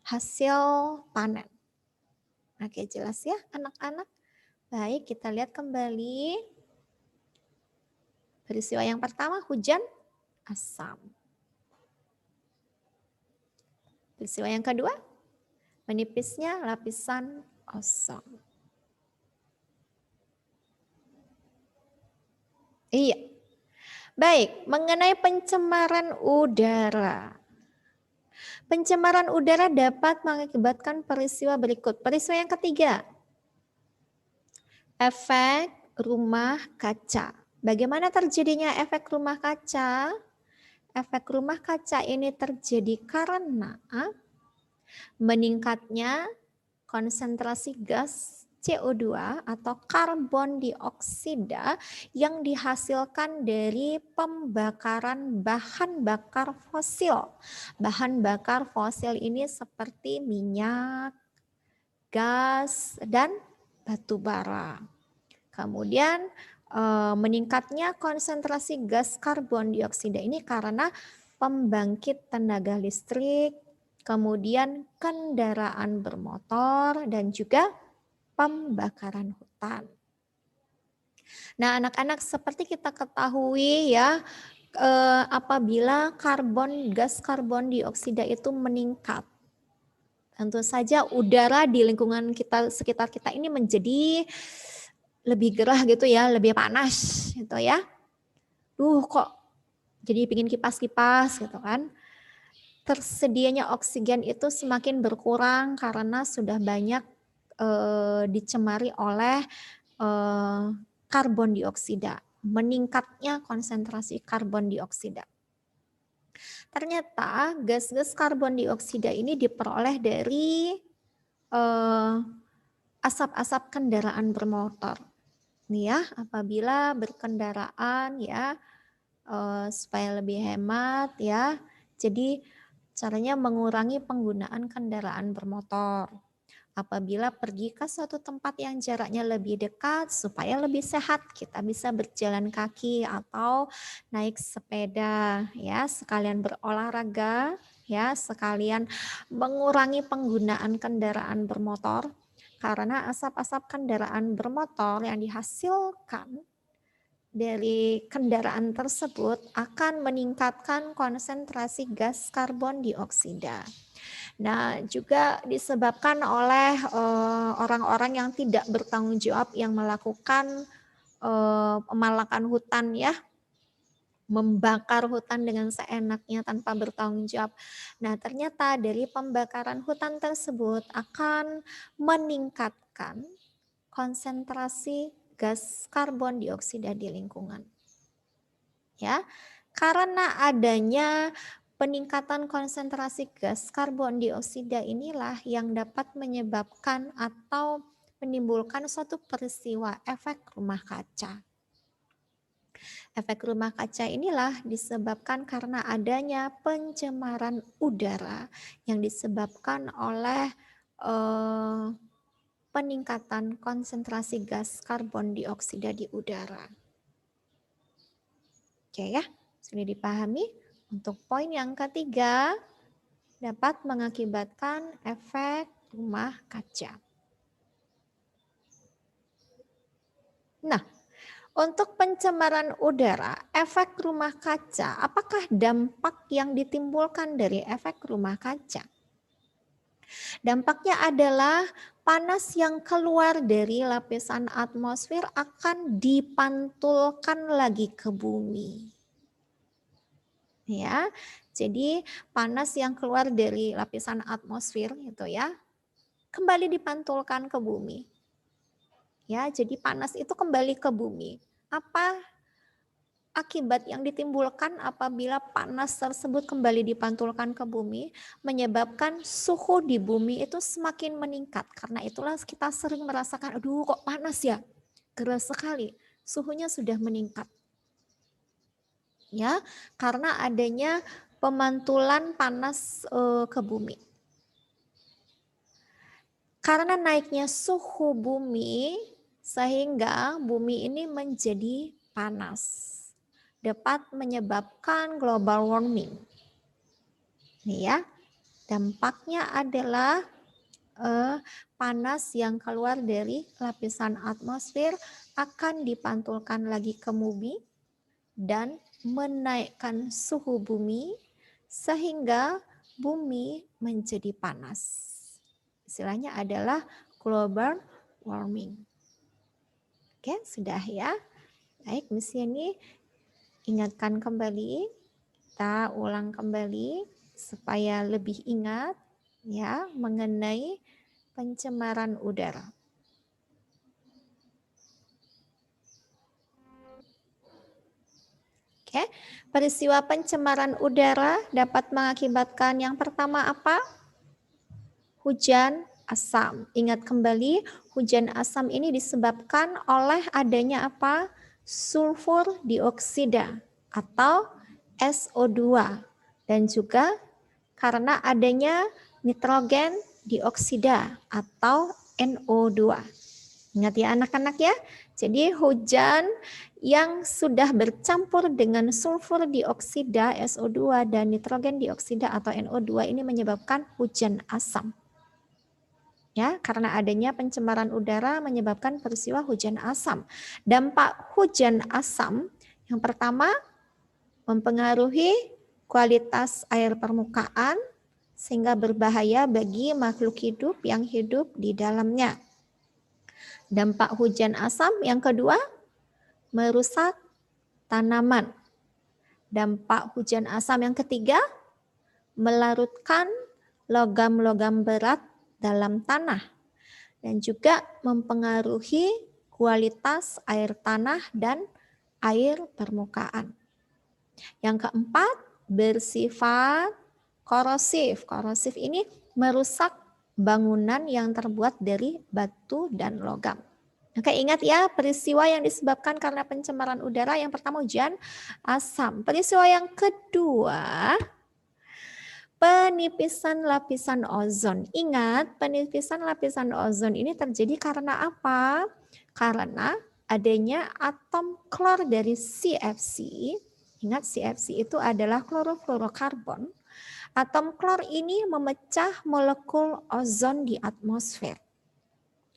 hasil panen. Oke, jelas ya anak-anak? Baik, kita lihat kembali. Peristiwa yang pertama, hujan asam. Peristiwa yang kedua, menipisnya lapisan ozon. Iya. Baik, mengenai pencemaran udara. Pencemaran udara dapat mengakibatkan peristiwa berikut. Peristiwa yang ketiga, efek rumah kaca. Bagaimana terjadinya efek rumah kaca? Efek rumah kaca ini terjadi karena meningkatnya konsentrasi gas CO2 atau karbon dioksida yang dihasilkan dari pembakaran bahan bakar fosil. Bahan bakar fosil ini seperti minyak, gas, dan batu bara. Kemudian meningkatnya konsentrasi gas karbon dioksida ini karena pembangkit tenaga listrik, kemudian kendaraan bermotor, dan juga pembakaran hutan. Nah, anak-anak seperti kita ketahui ya, apabila gas karbon dioksida itu meningkat, tentu saja udara di lingkungan kita sekitar kita ini menjadi lebih gerah gitu ya, lebih panas gitu ya. Kok jadi pingin kipas-kipas gitu kan. Tersedianya oksigen itu semakin berkurang karena sudah banyak dicemari oleh karbon dioksida, meningkatnya konsentrasi karbon dioksida. Ternyata gas-gas karbon dioksida ini diperoleh dari asap-asap kendaraan bermotor. Nih ya, apabila berkendaraan ya supaya lebih hemat ya. Jadi caranya mengurangi penggunaan kendaraan bermotor. Apabila pergi ke suatu tempat yang jaraknya lebih dekat supaya lebih sehat, kita bisa berjalan kaki atau naik sepeda ya, sekalian berolahraga ya, sekalian mengurangi penggunaan kendaraan bermotor karena asap-asap kendaraan bermotor yang dihasilkan dari kendaraan tersebut akan meningkatkan konsentrasi gas karbon dioksida. Nah, juga disebabkan oleh orang-orang yang tidak bertanggung jawab yang melakukan pemalakan hutan ya, membakar hutan dengan seenaknya tanpa bertanggung jawab. Nah, ternyata dari pembakaran hutan tersebut akan meningkatkan konsentrasi gas karbon dioksida di lingkungan. Ya, karena adanya peningkatan konsentrasi gas karbon dioksida inilah yang dapat menyebabkan atau menimbulkan suatu peristiwa efek rumah kaca. Efek rumah kaca inilah disebabkan karena adanya pencemaran udara yang disebabkan oleh eh, peningkatan konsentrasi gas karbon dioksida di udara. Oke ya, sudah dipahami. Untuk poin yang ketiga, dapat mengakibatkan efek rumah kaca. Nah, untuk pencemaran udara, efek rumah kaca, apakah dampak yang ditimbulkan dari efek rumah kaca? Dampaknya adalah panas yang keluar dari lapisan atmosfer akan dipantulkan lagi ke bumi. Ya, jadi panas yang keluar dari lapisan atmosfer itu ya, kembali dipantulkan ke bumi. Ya, jadi panas itu kembali ke bumi. Apa akibat yang ditimbulkan apabila panas tersebut kembali dipantulkan ke bumi, menyebabkan suhu di bumi itu semakin meningkat. Karena itulah kita sering merasakan, aduh kok panas ya, keras sekali, suhunya sudah meningkat. Ya, karena adanya pemantulan panas ke bumi. Karena naiknya suhu bumi, sehingga bumi ini menjadi panas, dapat menyebabkan global warming. Nih ya, dampaknya adalah panas yang keluar dari lapisan atmosfer akan dipantulkan lagi ke bumi dan menaikkan suhu bumi sehingga bumi menjadi panas. Istilahnya adalah global warming. Oke, sudah ya. Baik, misi ini ingatkan kembali, kita ulang kembali supaya lebih ingat ya mengenai pencemaran udara. Oke, peristiwa pencemaran udara dapat mengakibatkan yang pertama apa? Hujan asam. Ingat kembali, hujan asam ini disebabkan oleh adanya apa? Sulfur dioksida atau SO2 dan juga karena adanya nitrogen dioksida atau NO2. Ingat ya anak-anak ya. Jadi hujan yang sudah bercampur dengan sulfur dioksida SO2 dan nitrogen dioksida atau NO2 ini menyebabkan hujan asam. Ya, karena adanya pencemaran udara menyebabkan peristiwa hujan asam. Dampak hujan asam yang pertama mempengaruhi kualitas air permukaan sehingga berbahaya bagi makhluk hidup yang hidup di dalamnya. Dampak hujan asam yang kedua merusak tanaman. Dampak hujan asam yang ketiga melarutkan logam-logam berat dalam tanah dan juga mempengaruhi kualitas air tanah dan air permukaan. Yang keempat, bersifat korosif. Korosif ini merusak bangunan yang terbuat dari batu dan logam. Oke, ingat ya peristiwa yang disebabkan karena pencemaran udara. Yang pertama hujan asam. Peristiwa yang kedua penipisan lapisan ozon. Ingat, penipisan lapisan ozon ini terjadi karena apa? Karena adanya atom klor dari CFC. Ingat, CFC itu adalah klorofluorokarbon. Atom klor ini memecah molekul ozon di atmosfer.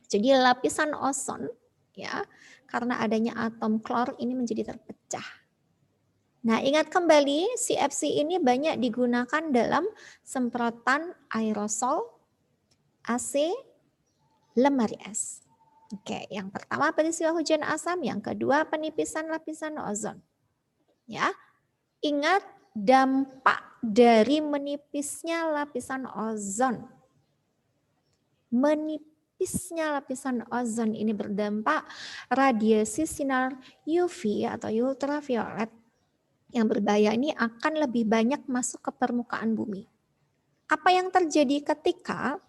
Jadi lapisan ozon ya, karena adanya atom klor ini menjadi terpecah. Nah, ingat kembali CFC ini banyak digunakan dalam semprotan aerosol, AC, lemari es. Oke, yang pertama peristiwa hujan asam, yang kedua penipisan lapisan ozon. Ya, ingat dampak dari menipisnya lapisan ozon. Menipisnya lapisan ozon ini berdampak radiasi sinar UV atau ultraviolet yang berbahaya ini akan lebih banyak masuk ke permukaan bumi. Apa yang terjadi ketika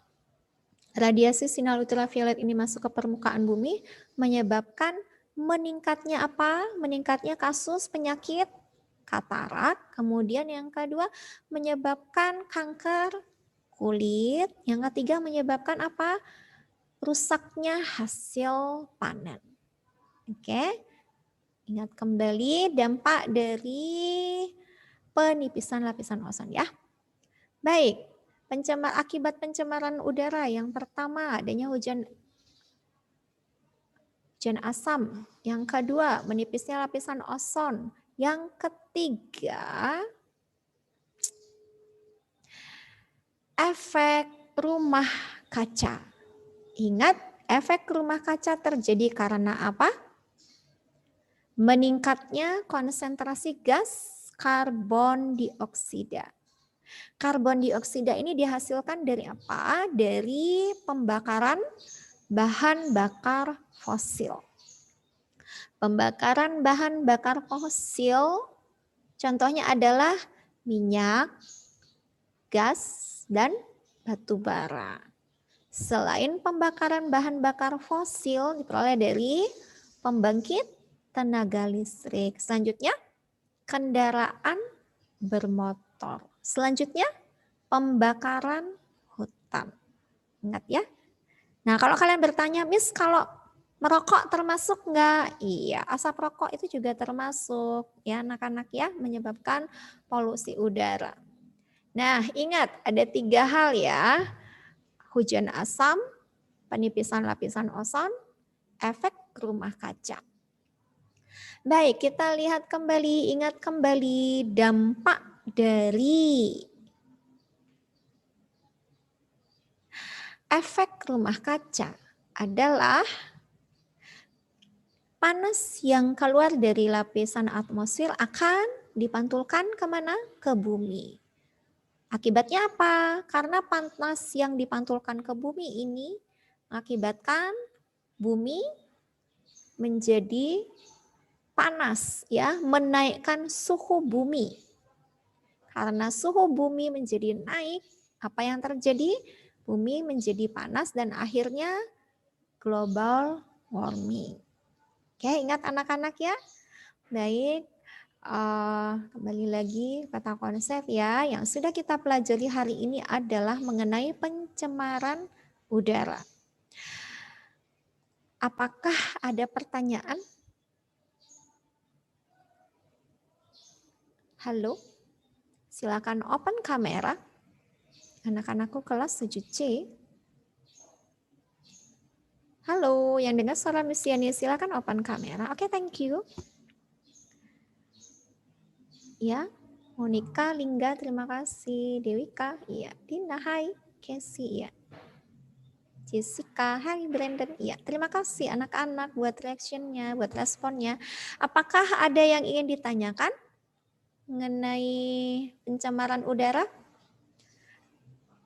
radiasi sinar ultraviolet ini masuk ke permukaan bumi? Menyebabkan meningkatnya apa? Meningkatnya kasus penyakit katarak. Kemudian yang kedua menyebabkan kanker kulit. Yang ketiga menyebabkan apa? Rusaknya hasil panen. Oke. Ingat kembali dampak dari penipisan lapisan ozon ya. Baik, akibat pencemaran udara yang pertama adanya hujan asam. Yang kedua, menipisnya lapisan ozon. Yang ketiga, efek rumah kaca. Ingat, efek rumah kaca terjadi karena apa? Meningkatnya konsentrasi gas karbon dioksida. Karbon dioksida ini dihasilkan dari apa? Dari pembakaran bahan bakar fosil. Pembakaran bahan bakar fosil contohnya adalah minyak, gas, dan batu bara. Selain pembakaran bahan bakar fosil diperoleh dari pembangkit tenaga listrik. Selanjutnya, kendaraan bermotor. Selanjutnya, pembakaran hutan. Ingat ya. Nah, kalau kalian bertanya, Miss, kalau merokok termasuk enggak? Iya, asap rokok itu juga termasuk ya anak-anak ya, menyebabkan polusi udara. Nah, ingat ada 3 hal ya. Hujan asam, penipisan lapisan ozon, efek rumah kaca. Baik, kita lihat kembali, ingat kembali dampak dari efek rumah kaca adalah panas yang keluar dari lapisan atmosfer akan dipantulkan kemana? Ke bumi. Akibatnya apa? Karena panas yang dipantulkan ke bumi ini mengakibatkan bumi menjadi panas ya, menaikkan suhu bumi. Karena suhu bumi menjadi naik, apa yang terjadi? Bumi menjadi panas dan akhirnya global warming. Oke, ingat anak-anak ya. Baik, kembali lagi kata konsep ya. Yang sudah kita pelajari hari ini adalah mengenai pencemaran udara. Apakah ada pertanyaan? Halo, silakan open kamera. Anak-anakku kelas 7C. Halo, yang dengar suara Miss Yani, silakan open kamera. Oke, thank you. Ya, Monica, Lingga, terima kasih. Dewika, iya. Dina, hai. Casey, iya. Jessica, hai. Brandon, iya. Terima kasih anak-anak buat reaksinya, buat responnya. Apakah ada yang ingin ditanyakan mengenai pencemaran udara?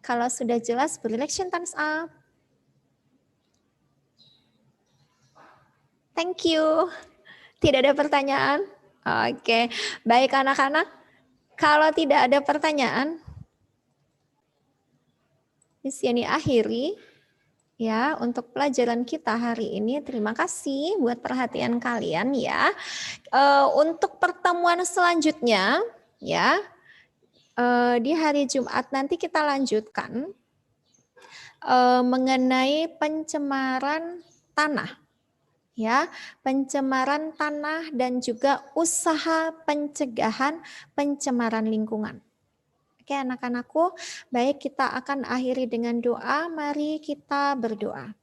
Kalau sudah jelas, beri reaction thumbs up. Thank you. Tidak ada pertanyaan? Oke, baik anak-anak. Kalau tidak ada pertanyaan, di sini akhiri ya untuk pelajaran kita hari ini. Terima kasih buat perhatian kalian ya. Untuk pertemuan selanjutnya ya, di hari Jumat nanti kita lanjutkan mengenai pencemaran tanah. Ya, pencemaran tanah dan juga usaha pencegahan pencemaran lingkungan. Oke, anak-anakku, baik kita akan akhiri dengan doa. Mari kita berdoa.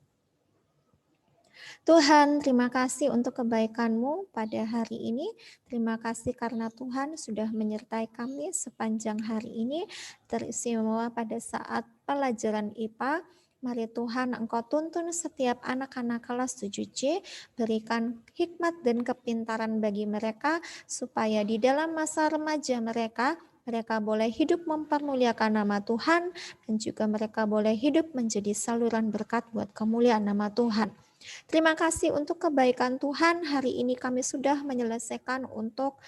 Tuhan, terima kasih untuk kebaikan-Mu pada hari ini. Terima kasih karena Tuhan sudah menyertai kami sepanjang hari ini, teristimewa pada saat pelajaran IPA. Mari Tuhan Engkau tuntun setiap anak-anak kelas 7C, berikan hikmat dan kepintaran bagi mereka, supaya di dalam masa remaja mereka boleh hidup mempermuliakan nama Tuhan, dan juga mereka boleh hidup menjadi saluran berkat buat kemuliaan nama Tuhan. Terima kasih untuk kebaikan Tuhan. Hari ini kami sudah menyelesaikan untuk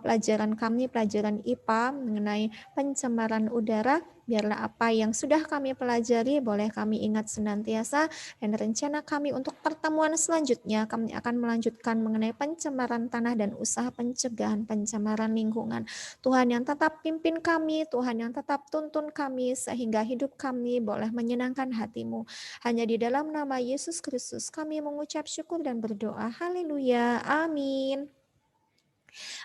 pelajaran kami, pelajaran IPA mengenai pencemaran udara. Biarlah apa yang sudah kami pelajari boleh kami ingat senantiasa, dan rencana kami untuk pertemuan selanjutnya kami akan melanjutkan mengenai pencemaran tanah dan usaha pencegahan pencemaran lingkungan. Tuhan yang tetap pimpin kami, Tuhan yang tetap tuntun kami sehingga hidup kami boleh menyenangkan hati-Mu. Hanya di dalam nama Yesus Kristus kami mengucap syukur dan berdoa. Haleluya. Amin.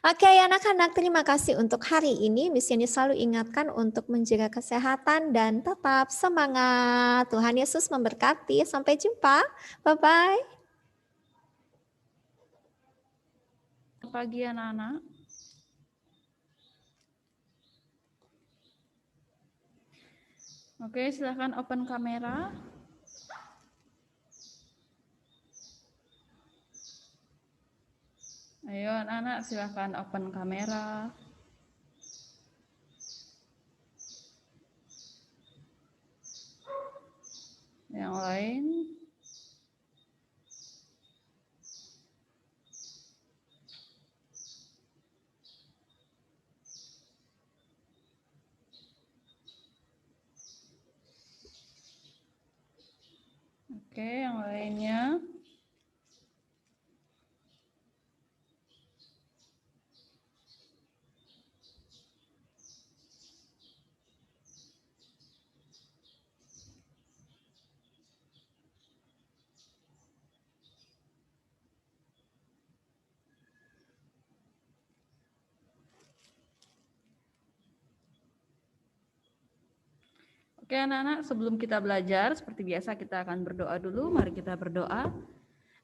Oke anak-anak, terima kasih untuk hari ini. Misi ini selalu ingatkan untuk menjaga kesehatan dan tetap semangat. Tuhan Yesus memberkati. Sampai jumpa. Bye-bye. Selamat pagi anak-anak. Oke, silahkan open kamera. Ayo anak-anak, silahkan open kamera. Yang lain? Oke, yang lainnya? Oke anak-anak, sebelum kita belajar, seperti biasa kita akan berdoa dulu. Mari kita berdoa.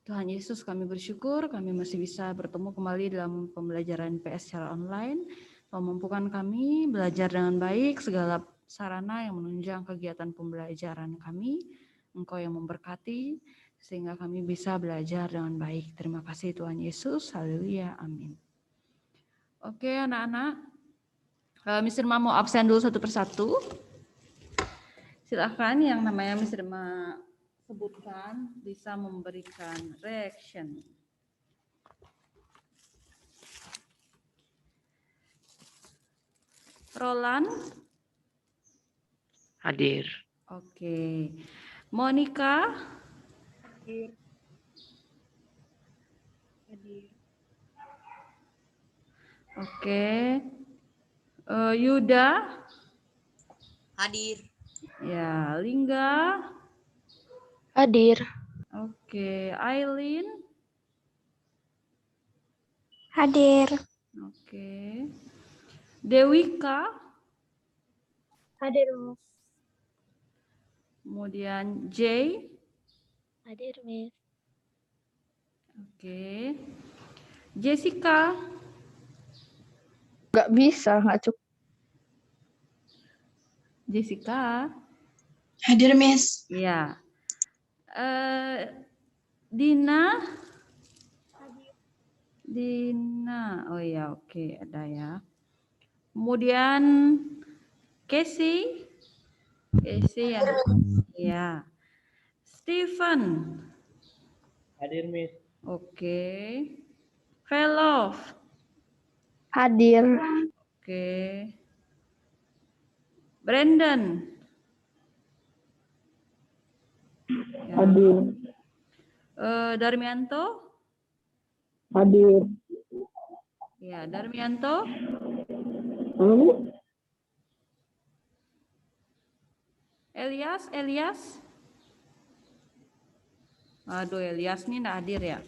Tuhan Yesus, kami bersyukur kami masih bisa bertemu kembali dalam pembelajaran PS secara online. Memampukan kami belajar dengan baik segala sarana yang menunjang kegiatan pembelajaran kami. Engkau yang memberkati sehingga kami bisa belajar dengan baik. Terima kasih Tuhan Yesus. Haleluya. Amin. Oke anak-anak, Miss Irma mau absen dulu satu persatu. Silahkan yang namanya Miss Irma sebutkan bisa memberikan reaction. Roland? Hadir. Oke. Monica? Hadir. Hadir. Oke. Yuda? Hadir. Ya, Lingga? Hadir. Oke. Aileen? Hadir. Oke. Dewika? Hadir, Miss. Kemudian Jay? Hadir, Miss. Oke. Jessica? Gak bisa, gak cukup. Jessica? Hadir, Miss. Ya. Dina? Dina. Oh ya, oke, ada ya. Kemudian Casey? Casey ya. Ya. Stephen? Hadir, Miss. Oke. Velov? Hadir. Oke. Brandon? Ya. Hadir. Darmianto? Hadir. Ya, Darmianto? Elias? Aduh, Elias nih enggak hadir ya.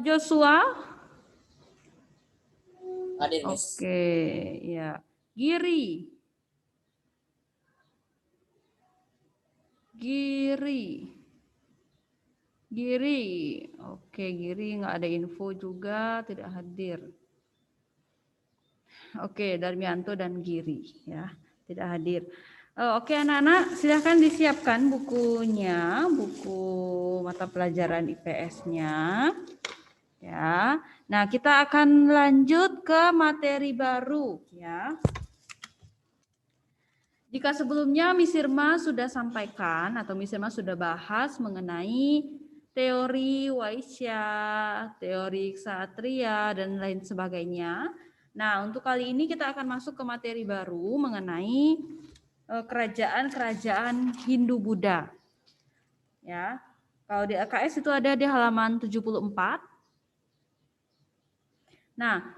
Joshua? Hadir, Miss. Oke, ya. Giri? Oke, Giri nggak ada info juga, tidak hadir. Oke, Darmianto dan Giri ya, tidak hadir. Oke anak-anak, silahkan disiapkan bukunya, buku mata pelajaran IPS-nya. Ya, nah kita akan lanjut ke materi baru ya. Jika sebelumnya Miss Irma sudah sampaikan atau Miss Irma sudah bahas mengenai teori Waisya, teori Ksatria, dan lain sebagainya. Nah, untuk kali ini kita akan masuk ke materi baru mengenai kerajaan-kerajaan Hindu-Buddha. Ya, kalau di AKS itu ada di halaman 74. Nah,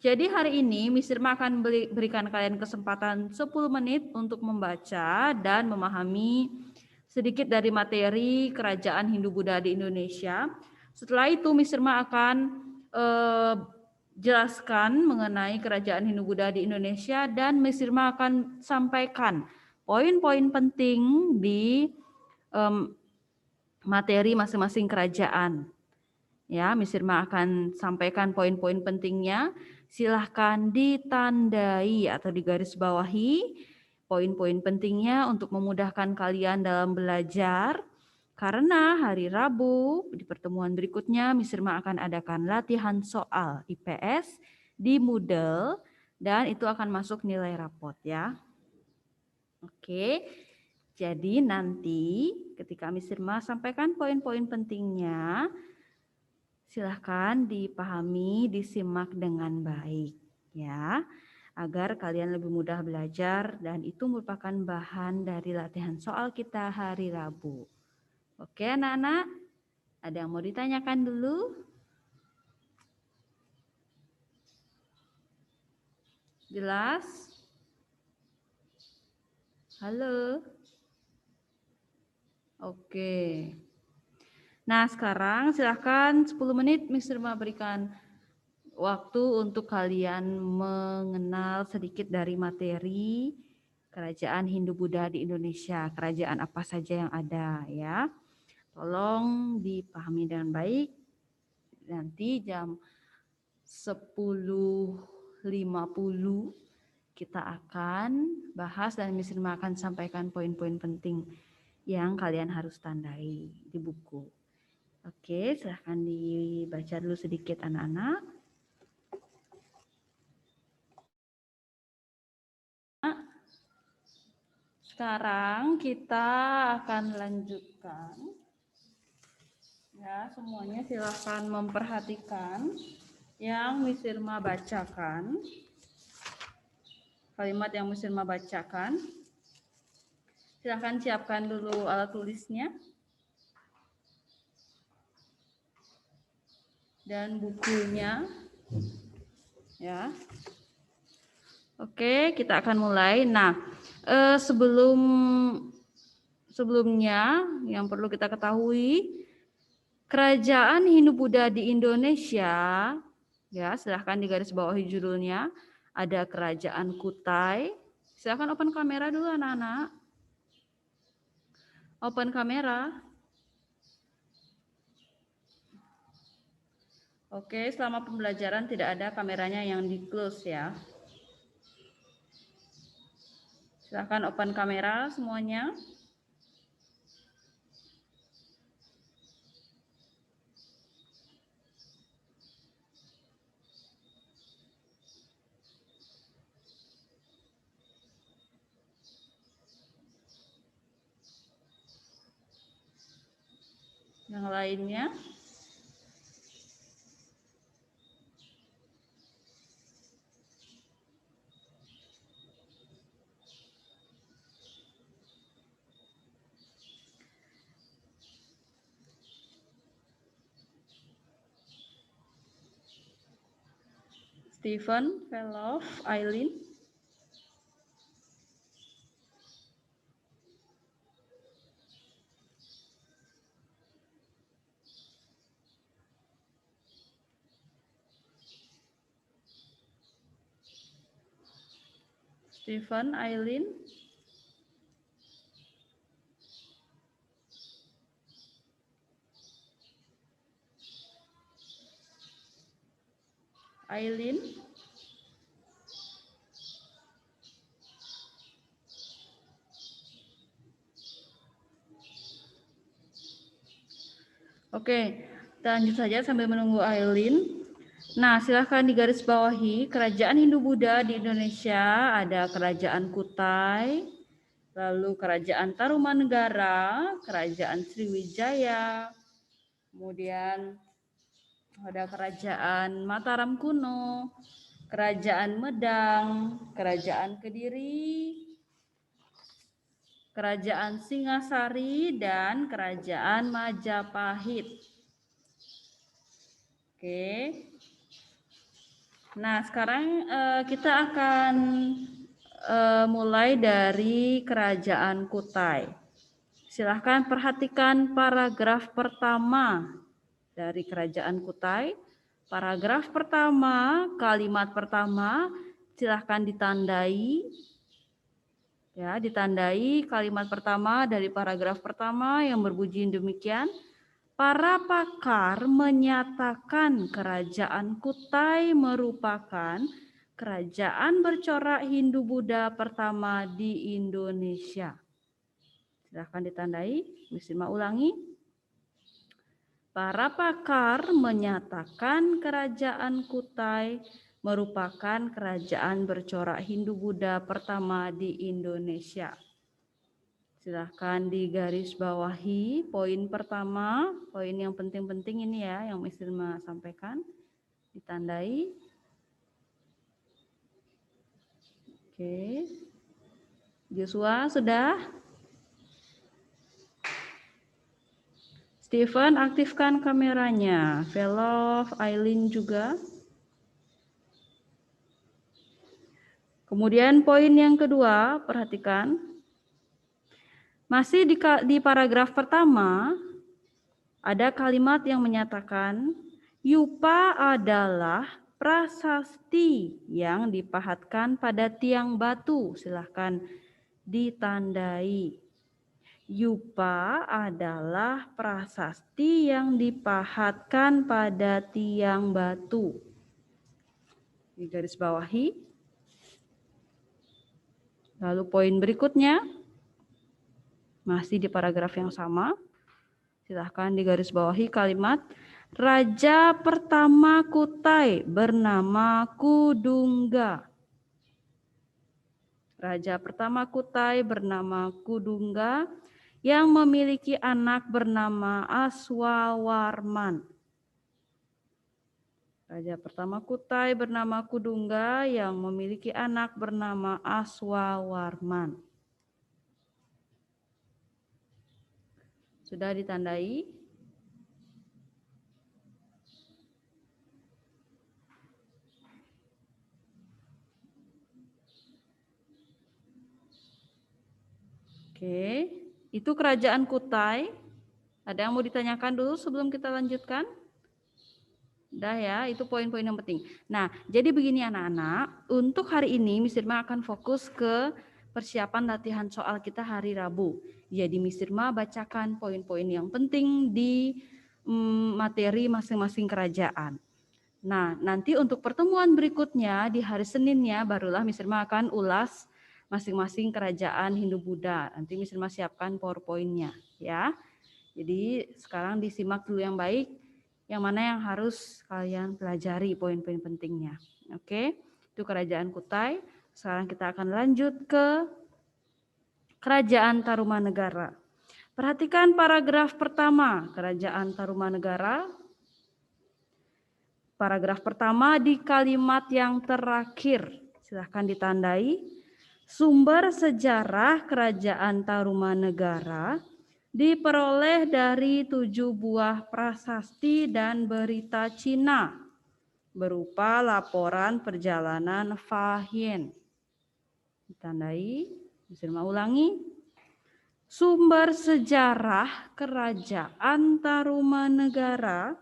jadi hari ini Miss Irma akan berikan kalian kesempatan 10 menit untuk membaca dan memahami sedikit dari materi kerajaan Hindu-Buddha di Indonesia. Setelah itu Miss Irma akan jelaskan mengenai kerajaan Hindu-Buddha di Indonesia dan Miss Irma akan sampaikan poin-poin penting di materi masing-masing kerajaan. Ya, Miss Irma akan sampaikan poin-poin pentingnya. Silahkan ditandai atau digarisbawahi poin-poin pentingnya untuk memudahkan kalian dalam belajar. Karena hari Rabu di pertemuan berikutnya Miss Irma akan adakan latihan soal IPS di Moodle dan itu akan masuk nilai rapot ya. Oke. Jadi nanti ketika Miss Irma sampaikan poin-poin pentingnya, silahkan dipahami, disimak dengan baik ya, agar kalian lebih mudah belajar dan itu merupakan bahan dari latihan soal kita hari Rabu. Oke anak-anak, ada yang mau ditanyakan dulu? Jelas? Halo? Oke. Nah sekarang silahkan 10 menit Miss Irma berikan waktu untuk kalian mengenal sedikit dari materi kerajaan Hindu-Buddha di Indonesia. Kerajaan apa saja yang ada ya. Tolong dipahami dengan baik. Nanti jam 10.50 kita akan bahas dan Miss Irma akan sampaikan poin-poin penting yang kalian harus tandai di buku. Oke, silahkan dibaca dulu sedikit anak-anak. Sekarang kita akan lanjutkan. Ya, semuanya silahkan memperhatikan yang Miss Irma bacakan. Kalimat yang Miss Irma bacakan. Silahkan siapkan dulu alat tulisnya. Dan bukunya. Ya. Oke, kita akan mulai. Nah, sebelumnya yang perlu kita ketahui, kerajaan Hindu-Buddha di Indonesia, ya silahkan digarisbawahi judulnya, ada kerajaan Kutai. Silahkan open kamera dulu anak-anak. Open kamera. Oke, selama pembelajaran tidak ada kameranya yang di close ya. Silahkan open kamera semuanya. Yang lainnya. Stephen, Velof, Aileen. Stephen, Aileen. Aileen. Oke, kita lanjut saja sambil menunggu Aileen. Nah, silahkan digarisbawahi kerajaan Hindu-Buddha di Indonesia ada kerajaan Kutai, lalu Kerajaan Tarumanegara, Kerajaan Sriwijaya, kemudian ada Kerajaan Mataram kuno, Kerajaan Medang, Kerajaan Kediri, Kerajaan Singasari, dan Kerajaan Majapahit. Oke. Nah, sekarang kita akan mulai dari Kerajaan Kutai. Silahkan perhatikan paragraf pertama dari Kerajaan Kutai. Paragraf pertama, kalimat pertama, silahkan ditandai. Ya, ditandai kalimat pertama dari paragraf pertama yang berbunyi demikian. Para pakar menyatakan Kerajaan Kutai merupakan kerajaan bercorak Hindu-Buddha pertama di Indonesia. Silahkan ditandai, Miss Irma ulangi. Para pakar menyatakan Kerajaan Kutai merupakan kerajaan bercorak Hindu-Buddha pertama di Indonesia. Silahkan digarisbawahi poin pertama, poin yang penting-penting ini ya, yang Miss Irma sampaikan, ditandai. Oke, Joshua sudah? Steven, aktifkan kameranya. Velov, Aileen juga. Kemudian poin yang kedua, perhatikan. Masih di paragraf pertama, ada kalimat yang menyatakan, Yupa adalah prasasti yang dipahatkan pada tiang batu. Silahkan ditandai. Yupa adalah prasasti yang dipahatkan pada tiang batu. Di garis bawahi. Lalu poin berikutnya, masih di paragraf yang sama, silahkan digarisbawahi kalimat Raja pertama Kutai bernama Kudungga. Raja pertama Kutai bernama Kudungga yang memiliki anak bernama Aswawarman. Raja pertama Kutai bernama Kudungga yang memiliki anak bernama Aswawarman. Sudah ditandai? Oke, itu Kerajaan Kutai. Ada yang mau ditanyakan dulu sebelum kita lanjutkan? Udah ya, itu poin-poin yang penting. Nah, jadi begini anak-anak, untuk hari ini Miss Irma akan fokus ke persiapan latihan soal kita hari Rabu. Jadi Miss Irma bacakan poin-poin yang penting di materi masing-masing kerajaan. Nah, nanti untuk pertemuan berikutnya di hari Seninnya barulah Miss Irma akan ulas masing-masing kerajaan Hindu-Buddha. Nanti Miss Irma siapkan PowerPoint-nya ya. Jadi sekarang disimak dulu yang baik, yang mana yang harus kalian pelajari poin-poin pentingnya. Oke, itu Kerajaan Kutai. Sekarang kita akan lanjut ke Kerajaan Tarumanegara. Perhatikan paragraf pertama, Kerajaan Tarumanegara. Paragraf pertama di kalimat yang terakhir, silahkan ditandai. Sumber sejarah Kerajaan Tarumanegara diperoleh dari 7 buah prasasti dan berita Cina berupa laporan perjalanan Fahian. Ditandai, bisa ulangi. Sumber sejarah Kerajaan Tarumanegara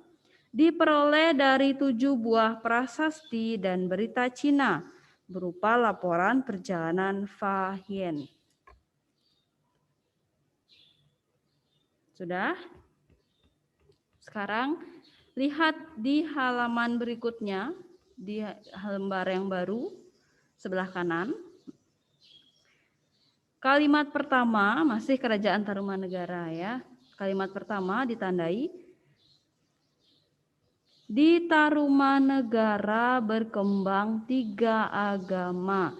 diperoleh dari 7 buah prasasti dan berita Cina berupa laporan perjalanan Fahian. Sudah? Sekarang lihat di halaman berikutnya, di lembar yang baru, sebelah kanan. Kalimat pertama, masih Kerajaan Tarumanegara ya. Kalimat pertama ditandai. Di Tarumanegara berkembang 3 agama,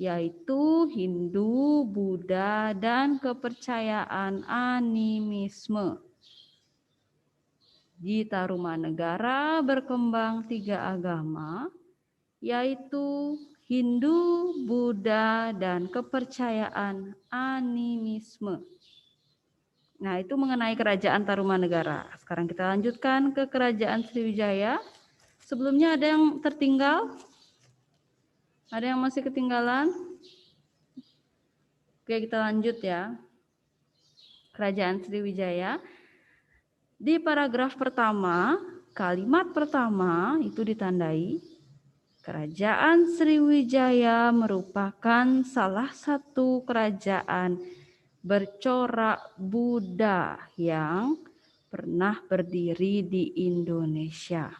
yaitu Hindu, Buddha, dan kepercayaan animisme. Di Tarumanegara berkembang 3 agama, yaitu Hindu, Buddha, dan kepercayaan animisme. Nah, itu mengenai kerajaan Tarumanegara. Sekarang kita lanjutkan ke kerajaan Sriwijaya. Sebelumnya ada yang tertinggal? Ada yang masih ketinggalan? Oke, kita lanjut ya. Kerajaan Sriwijaya. Di paragraf pertama, kalimat pertama itu ditandai Kerajaan Sriwijaya merupakan salah satu kerajaan bercorak Buddha yang pernah berdiri di Indonesia.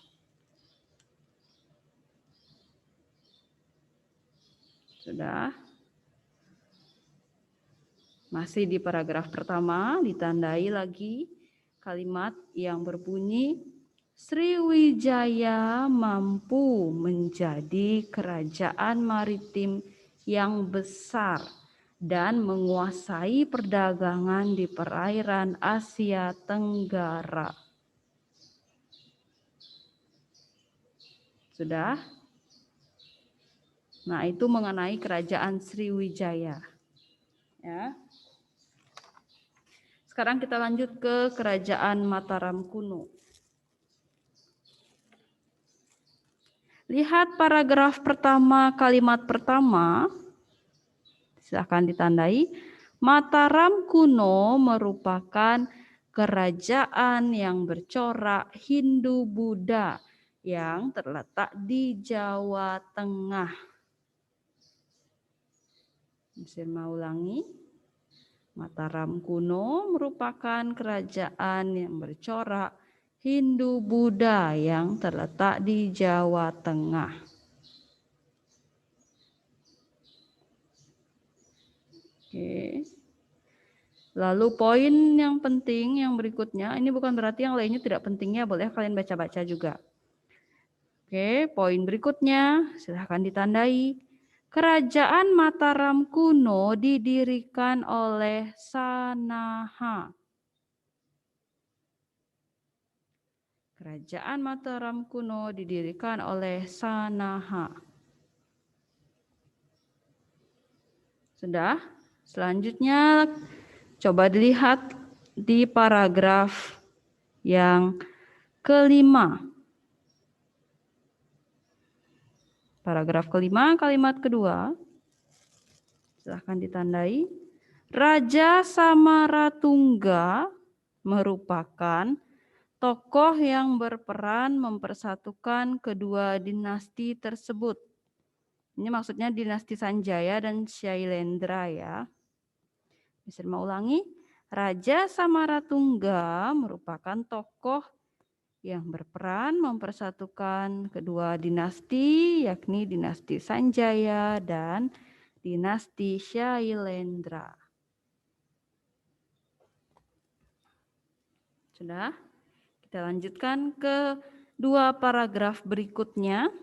Sudah? Masih di paragraf pertama ditandai lagi kalimat yang berbunyi Sriwijaya mampu menjadi kerajaan maritim yang besar dan menguasai perdagangan di perairan Asia Tenggara. Sudah? Nah, itu mengenai kerajaan Sriwijaya. Ya. Sekarang kita lanjut ke kerajaan Mataram kuno. Lihat paragraf pertama, kalimat pertama. Silakan ditandai. Mataram kuno merupakan kerajaan yang bercorak Hindu-Buddha yang terletak di Jawa Tengah. Saya mau ulangi. Mataram kuno merupakan kerajaan yang bercorak Hindu-Buddha yang terletak di Jawa Tengah. Oke. Lalu poin yang penting yang berikutnya, ini bukan berarti yang lainnya tidak pentingnya, boleh kalian baca-baca juga. Oke, poin berikutnya silahkan ditandai. Kerajaan Mataram kuno didirikan oleh Sanaha. Kerajaan Mataram kuno didirikan oleh Sanaha. Sudah? Selanjutnya coba dilihat di paragraf yang kelima. Paragraf kelima, kalimat kedua. Silahkan ditandai. Raja Samaratungga merupakan tokoh yang berperan mempersatukan kedua dinasti tersebut. Ini maksudnya dinasti Sanjaya dan Syailendra ya. Bisa mau ulangi. Raja Samaratungga merupakan tokoh yang berperan mempersatukan kedua dinasti, yakni dinasti Sanjaya dan dinasti Syailendra. Sudah? Kita lanjutkan ke 2 paragraf berikutnya,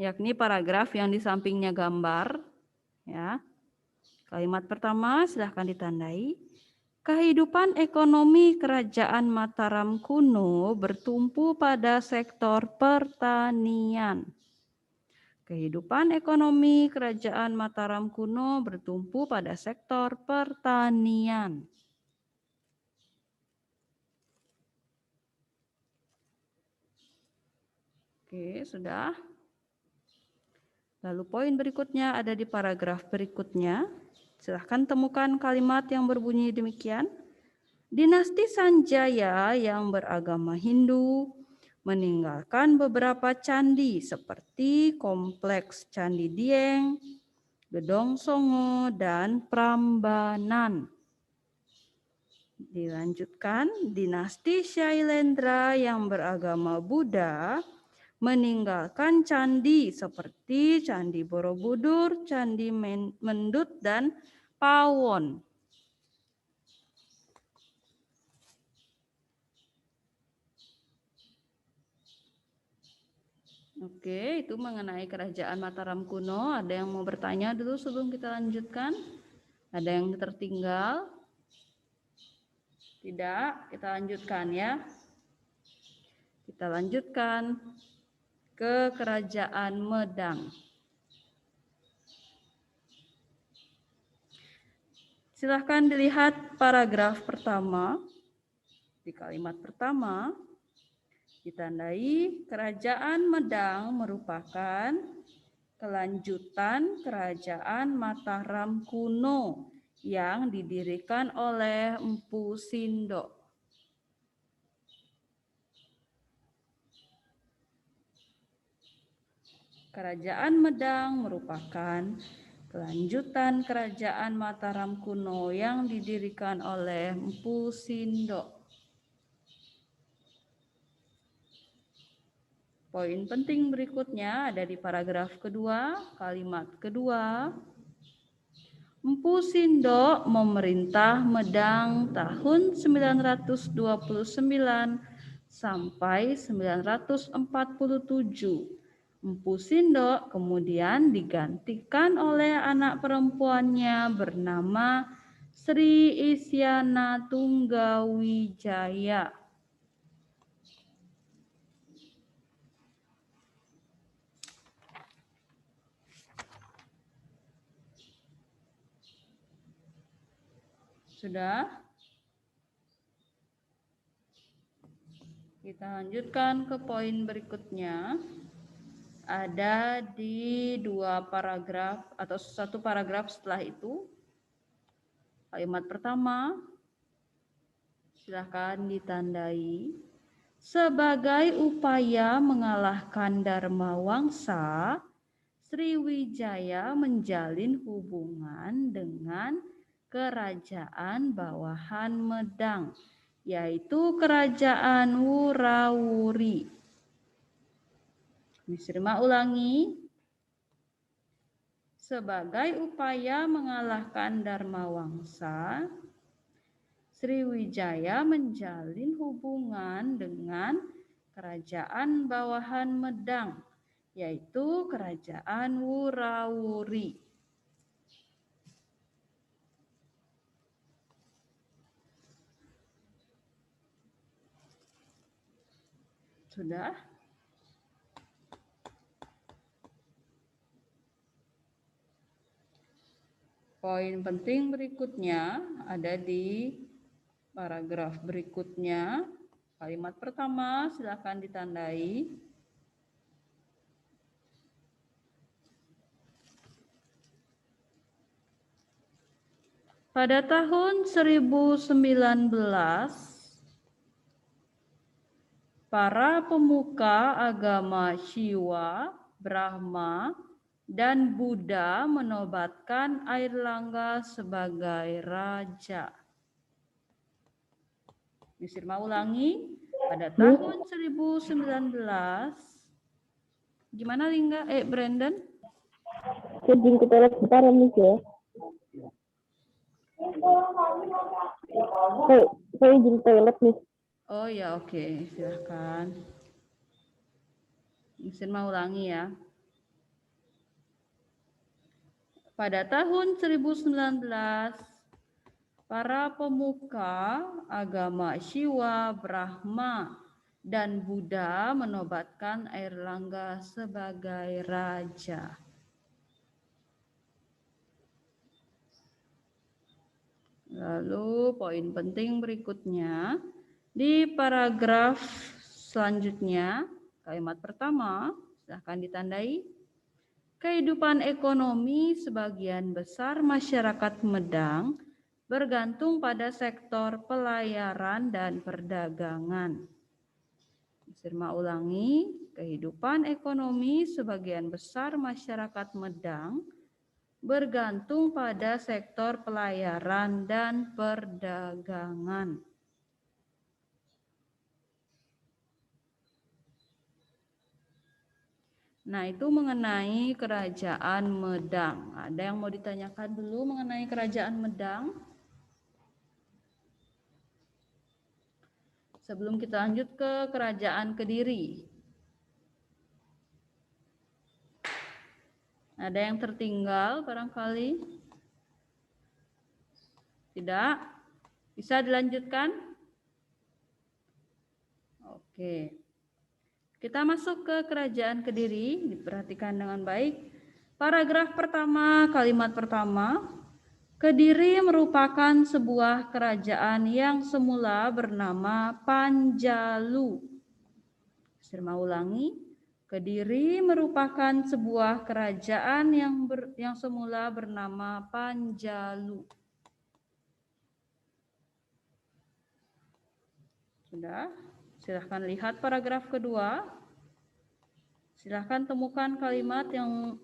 yakni paragraf yang di sampingnya gambar. Ya. Kalimat pertama silahkan ditandai. Kehidupan ekonomi kerajaan Mataram kuno bertumpu pada sektor pertanian. Kehidupan ekonomi kerajaan Mataram kuno bertumpu pada sektor pertanian. Oke, sudah. Lalu poin berikutnya ada di paragraf berikutnya. Silahkan temukan kalimat yang berbunyi demikian. Dinasti Sanjaya yang beragama Hindu meninggalkan beberapa candi seperti kompleks Candi Dieng, Gedong Songo, dan Prambanan. Dilanjutkan, dinasti Syailendra yang beragama Buddha meninggalkan candi seperti Candi Borobudur, Candi Mendut, dan Pawon. Oke, itu mengenai kerajaan Mataram kuno. Ada yang mau bertanya dulu sebelum kita lanjutkan? Ada yang tertinggal? Tidak, kita lanjutkan ya. Kita lanjutkan ke kerajaan Medang. Silahkan dilihat paragraf pertama. Di kalimat pertama, ditandai kerajaan Medang merupakan kelanjutan kerajaan Mataram kuno yang didirikan oleh Empu Sindok. Kerajaan Medang merupakan kelanjutan kerajaan Mataram kuno yang didirikan oleh Empu Sindok. Poin penting berikutnya ada di paragraf kedua, kalimat kedua. Empu Sindok memerintah Medang tahun 929 sampai 947. Empu Sindok kemudian digantikan oleh anak perempuannya bernama Sri Isyana Tunggawijaya. Sudah? Kita lanjutkan ke poin berikutnya. Ada di 2 paragraf atau 1 paragraf setelah itu. Kalimat pertama, silakan ditandai. Sebagai upaya mengalahkan Dharma Wangsa, Sriwijaya menjalin hubungan dengan kerajaan bawahan Medang, yaitu kerajaan Wurawuri. Diserma ulangi. Sebagai upaya mengalahkan Dharma Wangsa, Sriwijaya menjalin hubungan dengan kerajaan bawahan Medang, yaitu kerajaan Wurawuri. Sudah? Poin penting berikutnya ada di paragraf berikutnya. Kalimat pertama silakan ditandai. Pada tahun 1019, para pemuka agama Shiva, Brahma, dan Buddha menobatkan Airlangga sebagai raja. Misirma ulangi, pada tahun 1019, gimana Lingga? Brandon? Saya izin ke toilet bentar ya, Miss ya. Saya izin toilet, Miss. Oh ya, oke, silahkan. Misirma ulangi ya. Pada tahun 1019, para pemuka agama Shiva, Brahma, dan Buddha menobatkan Airlangga sebagai raja. Lalu poin penting berikutnya, di paragraf selanjutnya, kalimat pertama, silahkan ditandai. Kehidupan ekonomi sebagian besar masyarakat Medang bergantung pada sektor pelayaran dan perdagangan. Sirma ulangi, kehidupan ekonomi sebagian besar masyarakat Medang bergantung pada sektor pelayaran dan perdagangan. Nah, itu mengenai kerajaan Medang. Ada yang mau ditanyakan dulu mengenai kerajaan Medang? Sebelum kita lanjut ke kerajaan Kediri. Ada yang tertinggal barangkali? Tidak? Bisa dilanjutkan? Oke. Kita masuk ke Kerajaan Kediri, diperhatikan dengan baik. Paragraf pertama, kalimat pertama. Kediri merupakan sebuah kerajaan yang semula bernama Panjalu. Saya mau ulangi. Kediri merupakan sebuah kerajaan yang semula bernama Panjalu. Sudah? Silahkan lihat paragraf kedua. Silahkan temukan kalimat yang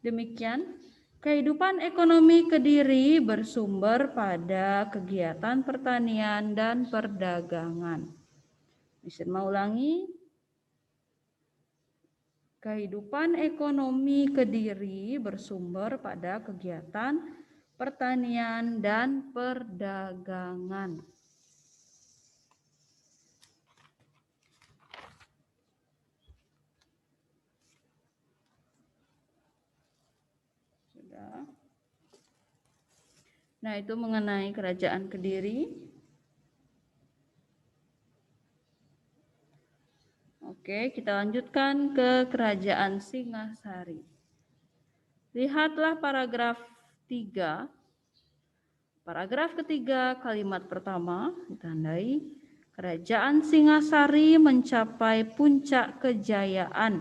demikian. Kehidupan ekonomi Kediri bersumber pada kegiatan pertanian dan perdagangan. Bisa mau ulangi. Kehidupan ekonomi Kediri bersumber pada kegiatan pertanian dan perdagangan. Sudah. Nah, itu mengenai Kerajaan Kediri. Oke, kita lanjutkan ke Kerajaan Singasari. Lihatlah paragraf 3. Paragraf ketiga, kalimat pertama ditandai. Kerajaan Singasari mencapai puncak kejayaan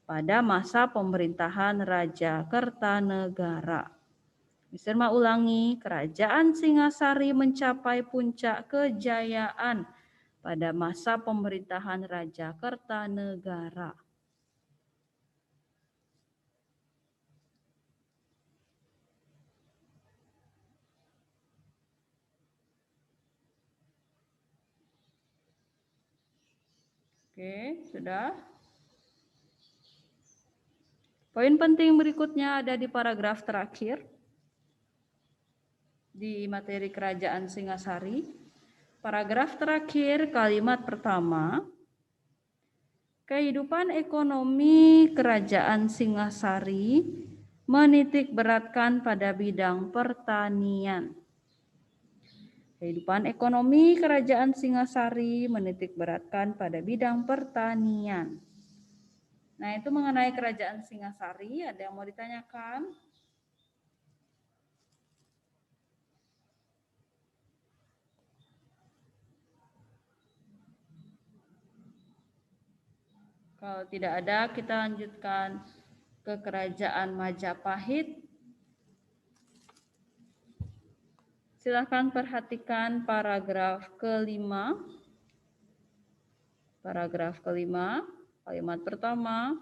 pada masa pemerintahan Raja Kertanegara. Bisa ulangi, Kerajaan Singasari mencapai puncak kejayaan pada masa pemerintahan Raja Kertanegara. Oke, sudah. Poin penting berikutnya ada di paragraf terakhir di materi Kerajaan Singasari. Paragraf terakhir, kalimat pertama. Kehidupan ekonomi Kerajaan Singasari menitik beratkan pada bidang pertanian. Kehidupan ekonomi Kerajaan Singasari menitik beratkan pada bidang pertanian. Nah, itu mengenai Kerajaan Singasari. Ada yang mau ditanyakan? Kalau tidak ada, kita lanjutkan ke Kerajaan Majapahit. Silahkan perhatikan paragraf kelima. Paragraf kelima, kalimat pertama.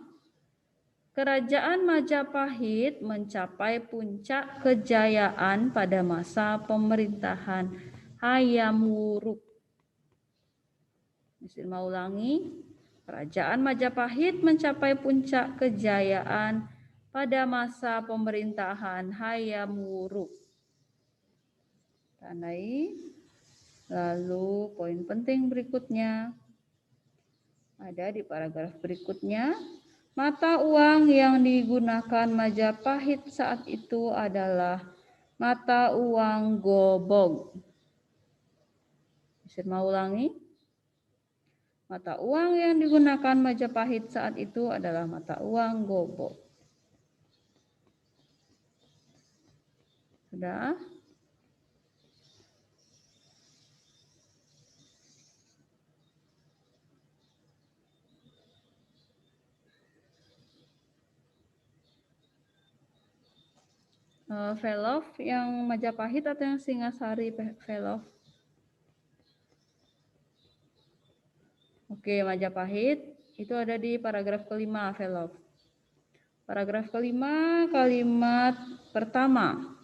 Kerajaan Majapahit mencapai puncak kejayaan pada masa pemerintahan Hayam Wuruk. Bisa mau ulangi. Kerajaan Majapahit mencapai puncak kejayaan pada masa pemerintahan Hayam Wuruk. Tandai. Lalu poin penting berikutnya ada di paragraf berikutnya. Mata uang yang digunakan Majapahit saat itu adalah mata uang gobog. Bisa mau ulangi? Mata uang yang digunakan Majapahit saat itu adalah mata uang gobog. Sudah? Velov yang Majapahit atau yang Singasari Velov? Oke, Majapahit itu ada di paragraf kelima, Velov. Paragraf kelima, kalimat pertama.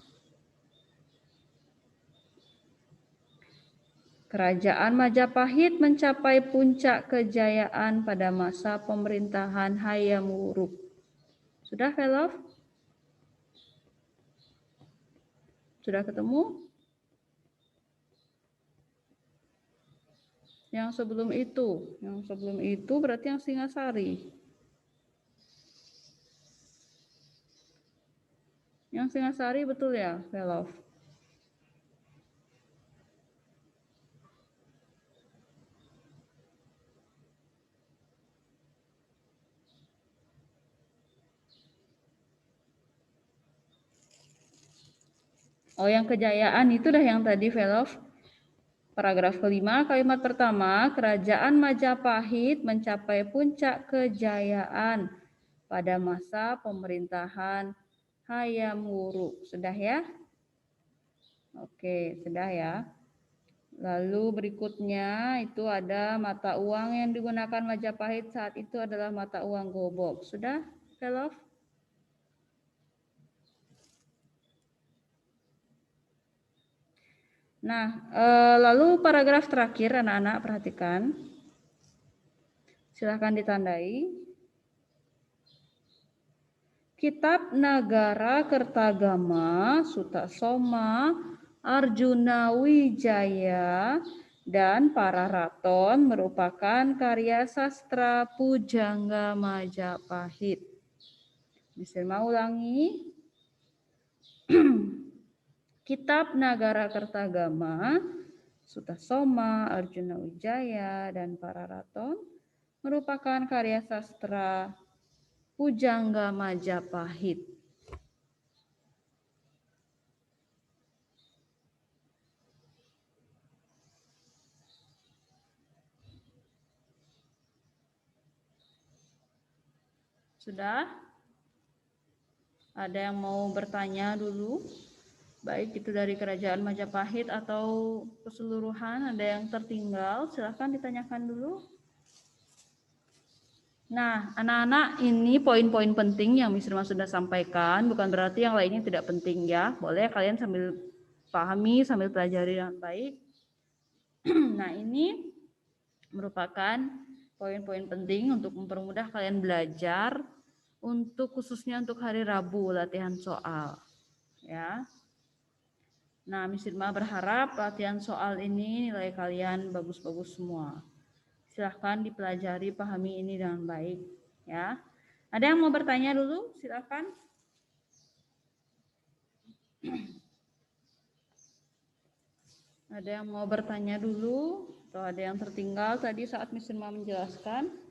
Kerajaan Majapahit mencapai puncak kejayaan pada masa pemerintahan Hayam Wuruk. Sudah, Velov? Sudah ketemu? Yang sebelum itu berarti yang Singasari. Yang Singasari betul ya, Velov? Oh, yang Kejayaan itu dah yang tadi, Velov. Paragraf kelima, kalimat pertama, Kerajaan Majapahit mencapai puncak kejayaan pada masa pemerintahan Hayam Wuruk. Sudah ya? Oke, sudah ya. Lalu berikutnya itu ada mata uang yang digunakan Majapahit saat itu adalah mata uang gobok. Sudah, Velov? Nah, lalu paragraf terakhir anak-anak perhatikan. Silahkan ditandai. Kitab Nagara Kertagama, Sutasoma, Arjuna Wijaya, dan Pararaton merupakan karya sastra Pujangga Majapahit. Bisa mau ulangi? Kitab Nagara Kertagama, Sutasoma, Arjuna Wijaya, dan Pararaton merupakan karya sastra Pujangga Majapahit. Sudah? Ada yang mau bertanya dulu? Baik itu dari Kerajaan Majapahit atau keseluruhan, ada yang tertinggal, silahkan ditanyakan dulu. Nah, anak-anak, ini poin-poin penting yang Miss Irma sudah sampaikan, bukan berarti yang lainnya tidak penting ya. Boleh kalian sambil pahami, sambil pelajari dengan baik. Nah, ini merupakan poin-poin penting untuk mempermudah kalian belajar, untuk khususnya untuk hari Rabu latihan soal. Ya. Nah, Miss Irma berharap latihan soal ini nilai kalian bagus-bagus semua. Silahkan dipelajari, pahami ini dengan baik. Ya, ada yang mau bertanya dulu? Silahkan. Ada yang mau bertanya dulu? Atau ada yang tertinggal tadi saat Miss Irma menjelaskan?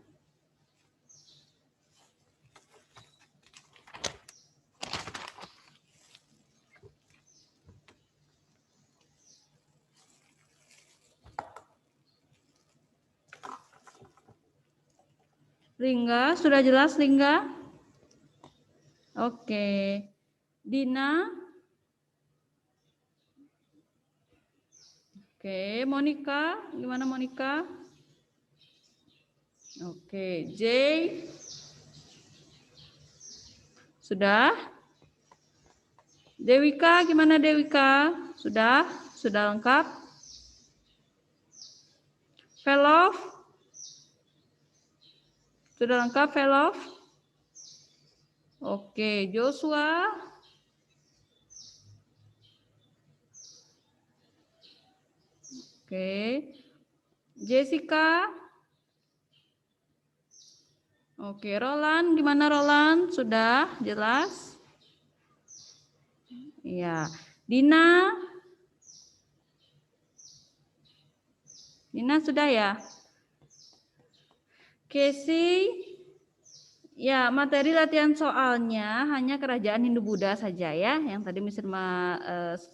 Lingga, sudah jelas Lingga? Oke. Dina? Oke, Monica, gimana Monica? Oke, Jay? Sudah? Dewika, gimana Dewika? Sudah? Sudah lengkap? Velov? Sudah lengkap, Velov? Oke, Joshua? Oke. Jessica? Oke, Roland, gimana Roland? Sudah jelas? Iya. Dina? Dina sudah ya? Casey? Ya, materi latihan soalnya hanya kerajaan Hindu-Buddha saja ya. Yang tadi Miss Irma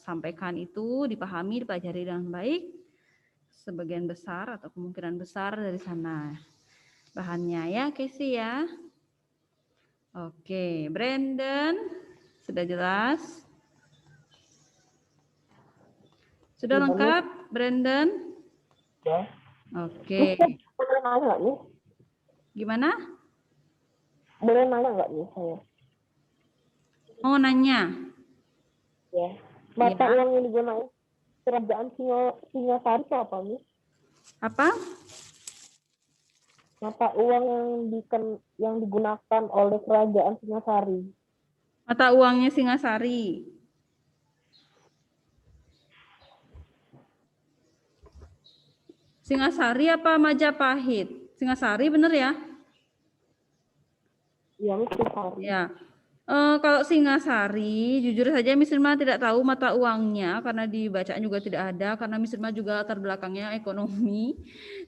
sampaikan itu dipahami, dipelajari dengan baik. Sebagian besar atau kemungkinan besar dari sana bahannya ya, Casey ya. Oke, Brandon sudah jelas? Sudah lengkap, Brandon? Ya. Oke. Boleh nanya nggak nih? Gimana? Boleh nanya nggak nih saya? Mau nanya? Ya. Mata Ya. uang yang digunakan kerajaan Singasari itu apa nih? Apa? Mata uang yang digunakan oleh kerajaan Singasari. Mata uangnya Singasari. Singasari apa Majapahit? Singasari bener ya? Yang Singasari. Ya. Kalau Singasari, jujur saja Miss Irma tidak tahu mata uangnya karena di bacaan juga tidak ada, karena Miss Irma juga latar belakangnya ekonomi,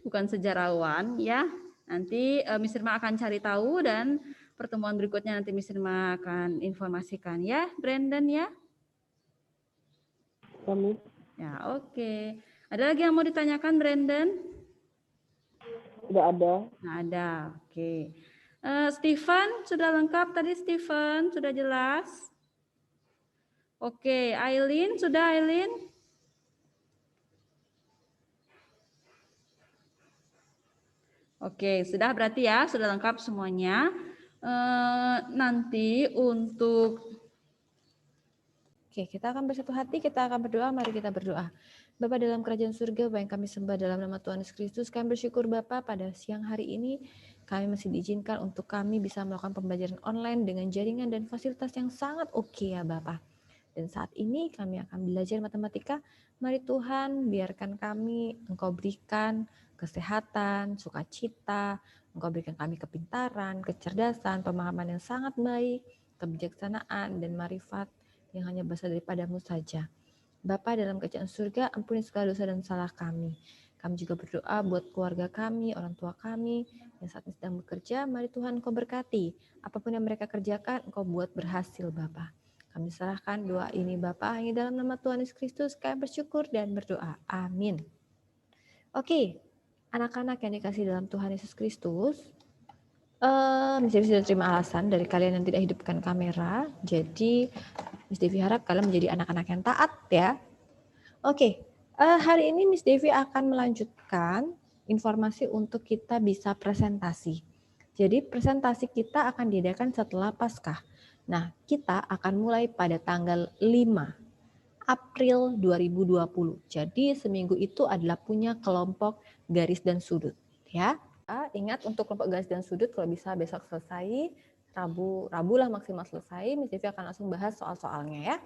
bukan sejarawan ya. Nanti Miss Irma akan cari tahu dan pertemuan berikutnya nanti Miss Irma akan informasikan ya, Brandon ya. Kami Ya, oke. Ada lagi yang mau ditanyakan, Brandon? tidak ada. Nggak ada, oke. Steven, sudah lengkap tadi Steven? Sudah jelas? Oke, Aileen, sudah Aileen? Oke, sudah berarti ya, sudah lengkap semuanya. Nanti untuk Oke, kita akan bersatu hati, kita akan berdoa, mari kita berdoa. Bapa dalam kerajaan surga, Bapa yang kami sembah dalam nama Tuhan Yesus Kristus, kami bersyukur Bapa pada siang hari ini kami masih diizinkan untuk kami bisa melakukan pembelajaran online dengan jaringan dan fasilitas yang sangat oke ya Bapa. Dan saat ini kami akan belajar matematika. Mari Tuhan biarkan kami, Engkau berikan kesehatan, sukacita, Engkau berikan kami kepintaran, kecerdasan, pemahaman yang sangat baik, kebijaksanaan, dan marifat yang hanya berasal daripada-Mu saja. Bapa dalam kerajaan surga, ampuni segala dosa dan salah kami. Kami juga berdoa buat keluarga kami, orang tua kami yang saat ini sedang bekerja. Mari Tuhan Engkau berkati. Apapun yang mereka kerjakan, Engkau buat berhasil Bapa. Kami serahkan doa ini Bapa hanya dalam nama Tuhan Yesus Kristus. Kami bersyukur dan berdoa. Amin. Oke, anak-anak yang dikasih dalam Tuhan Yesus Kristus, Miss Devi sudah terima alasan dari kalian yang tidak hidupkan kamera. Jadi Miss Devi harap kalian menjadi anak-anak yang taat ya. Oke, hari ini Miss Devi akan melanjutkan informasi untuk kita bisa presentasi. Jadi presentasi kita akan diadakan setelah Paskah. Nah, kita akan mulai pada tanggal 5 April 2020. Jadi seminggu itu adalah punya kelompok garis dan sudut ya. Ingat untuk kelompok garis dan sudut kalau bisa besok selesai, Rabu lah maksimal selesai, Miss Devi akan langsung bahas soal-soalnya ya,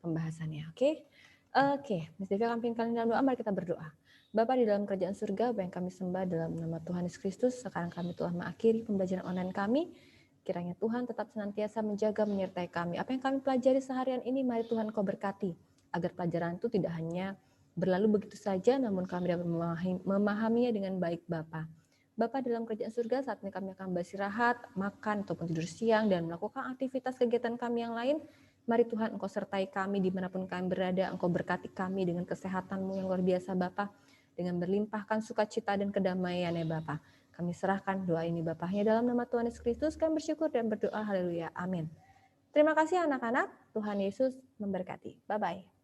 pembahasannya. Oke, Miss Devi akan pimpin kalian dalam doa, mari kita berdoa. Bapa di dalam kerajaan surga, Bapa yang kami sembah dalam nama Tuhan Yesus Kristus, sekarang kami telah mengakhiri pembelajaran online kami. Kiranya Tuhan tetap senantiasa menjaga menyertai kami. Apa yang kami pelajari seharian ini, mari Tuhan Kau berkati, agar pelajaran itu tidak hanya berlalu begitu saja, namun kami dapat memahaminya dengan baik Bapa. Bapa dalam kerajaan surga, saat ini kami akan beristirahat, makan ataupun tidur siang, dan melakukan aktivitas kegiatan kami yang lain. Mari Tuhan Engkau sertai kami dimanapun kami berada, Engkau berkati kami dengan kesehatan-Mu yang luar biasa Bapa, dengan berlimpahkan sukacita dan kedamaian ya Bapa. Kami serahkan doa ini Bapa, hanya dalam nama Tuhan Yesus Kristus kami bersyukur dan berdoa, haleluya, amin. Terima kasih anak-anak, Tuhan Yesus memberkati. Bye-bye.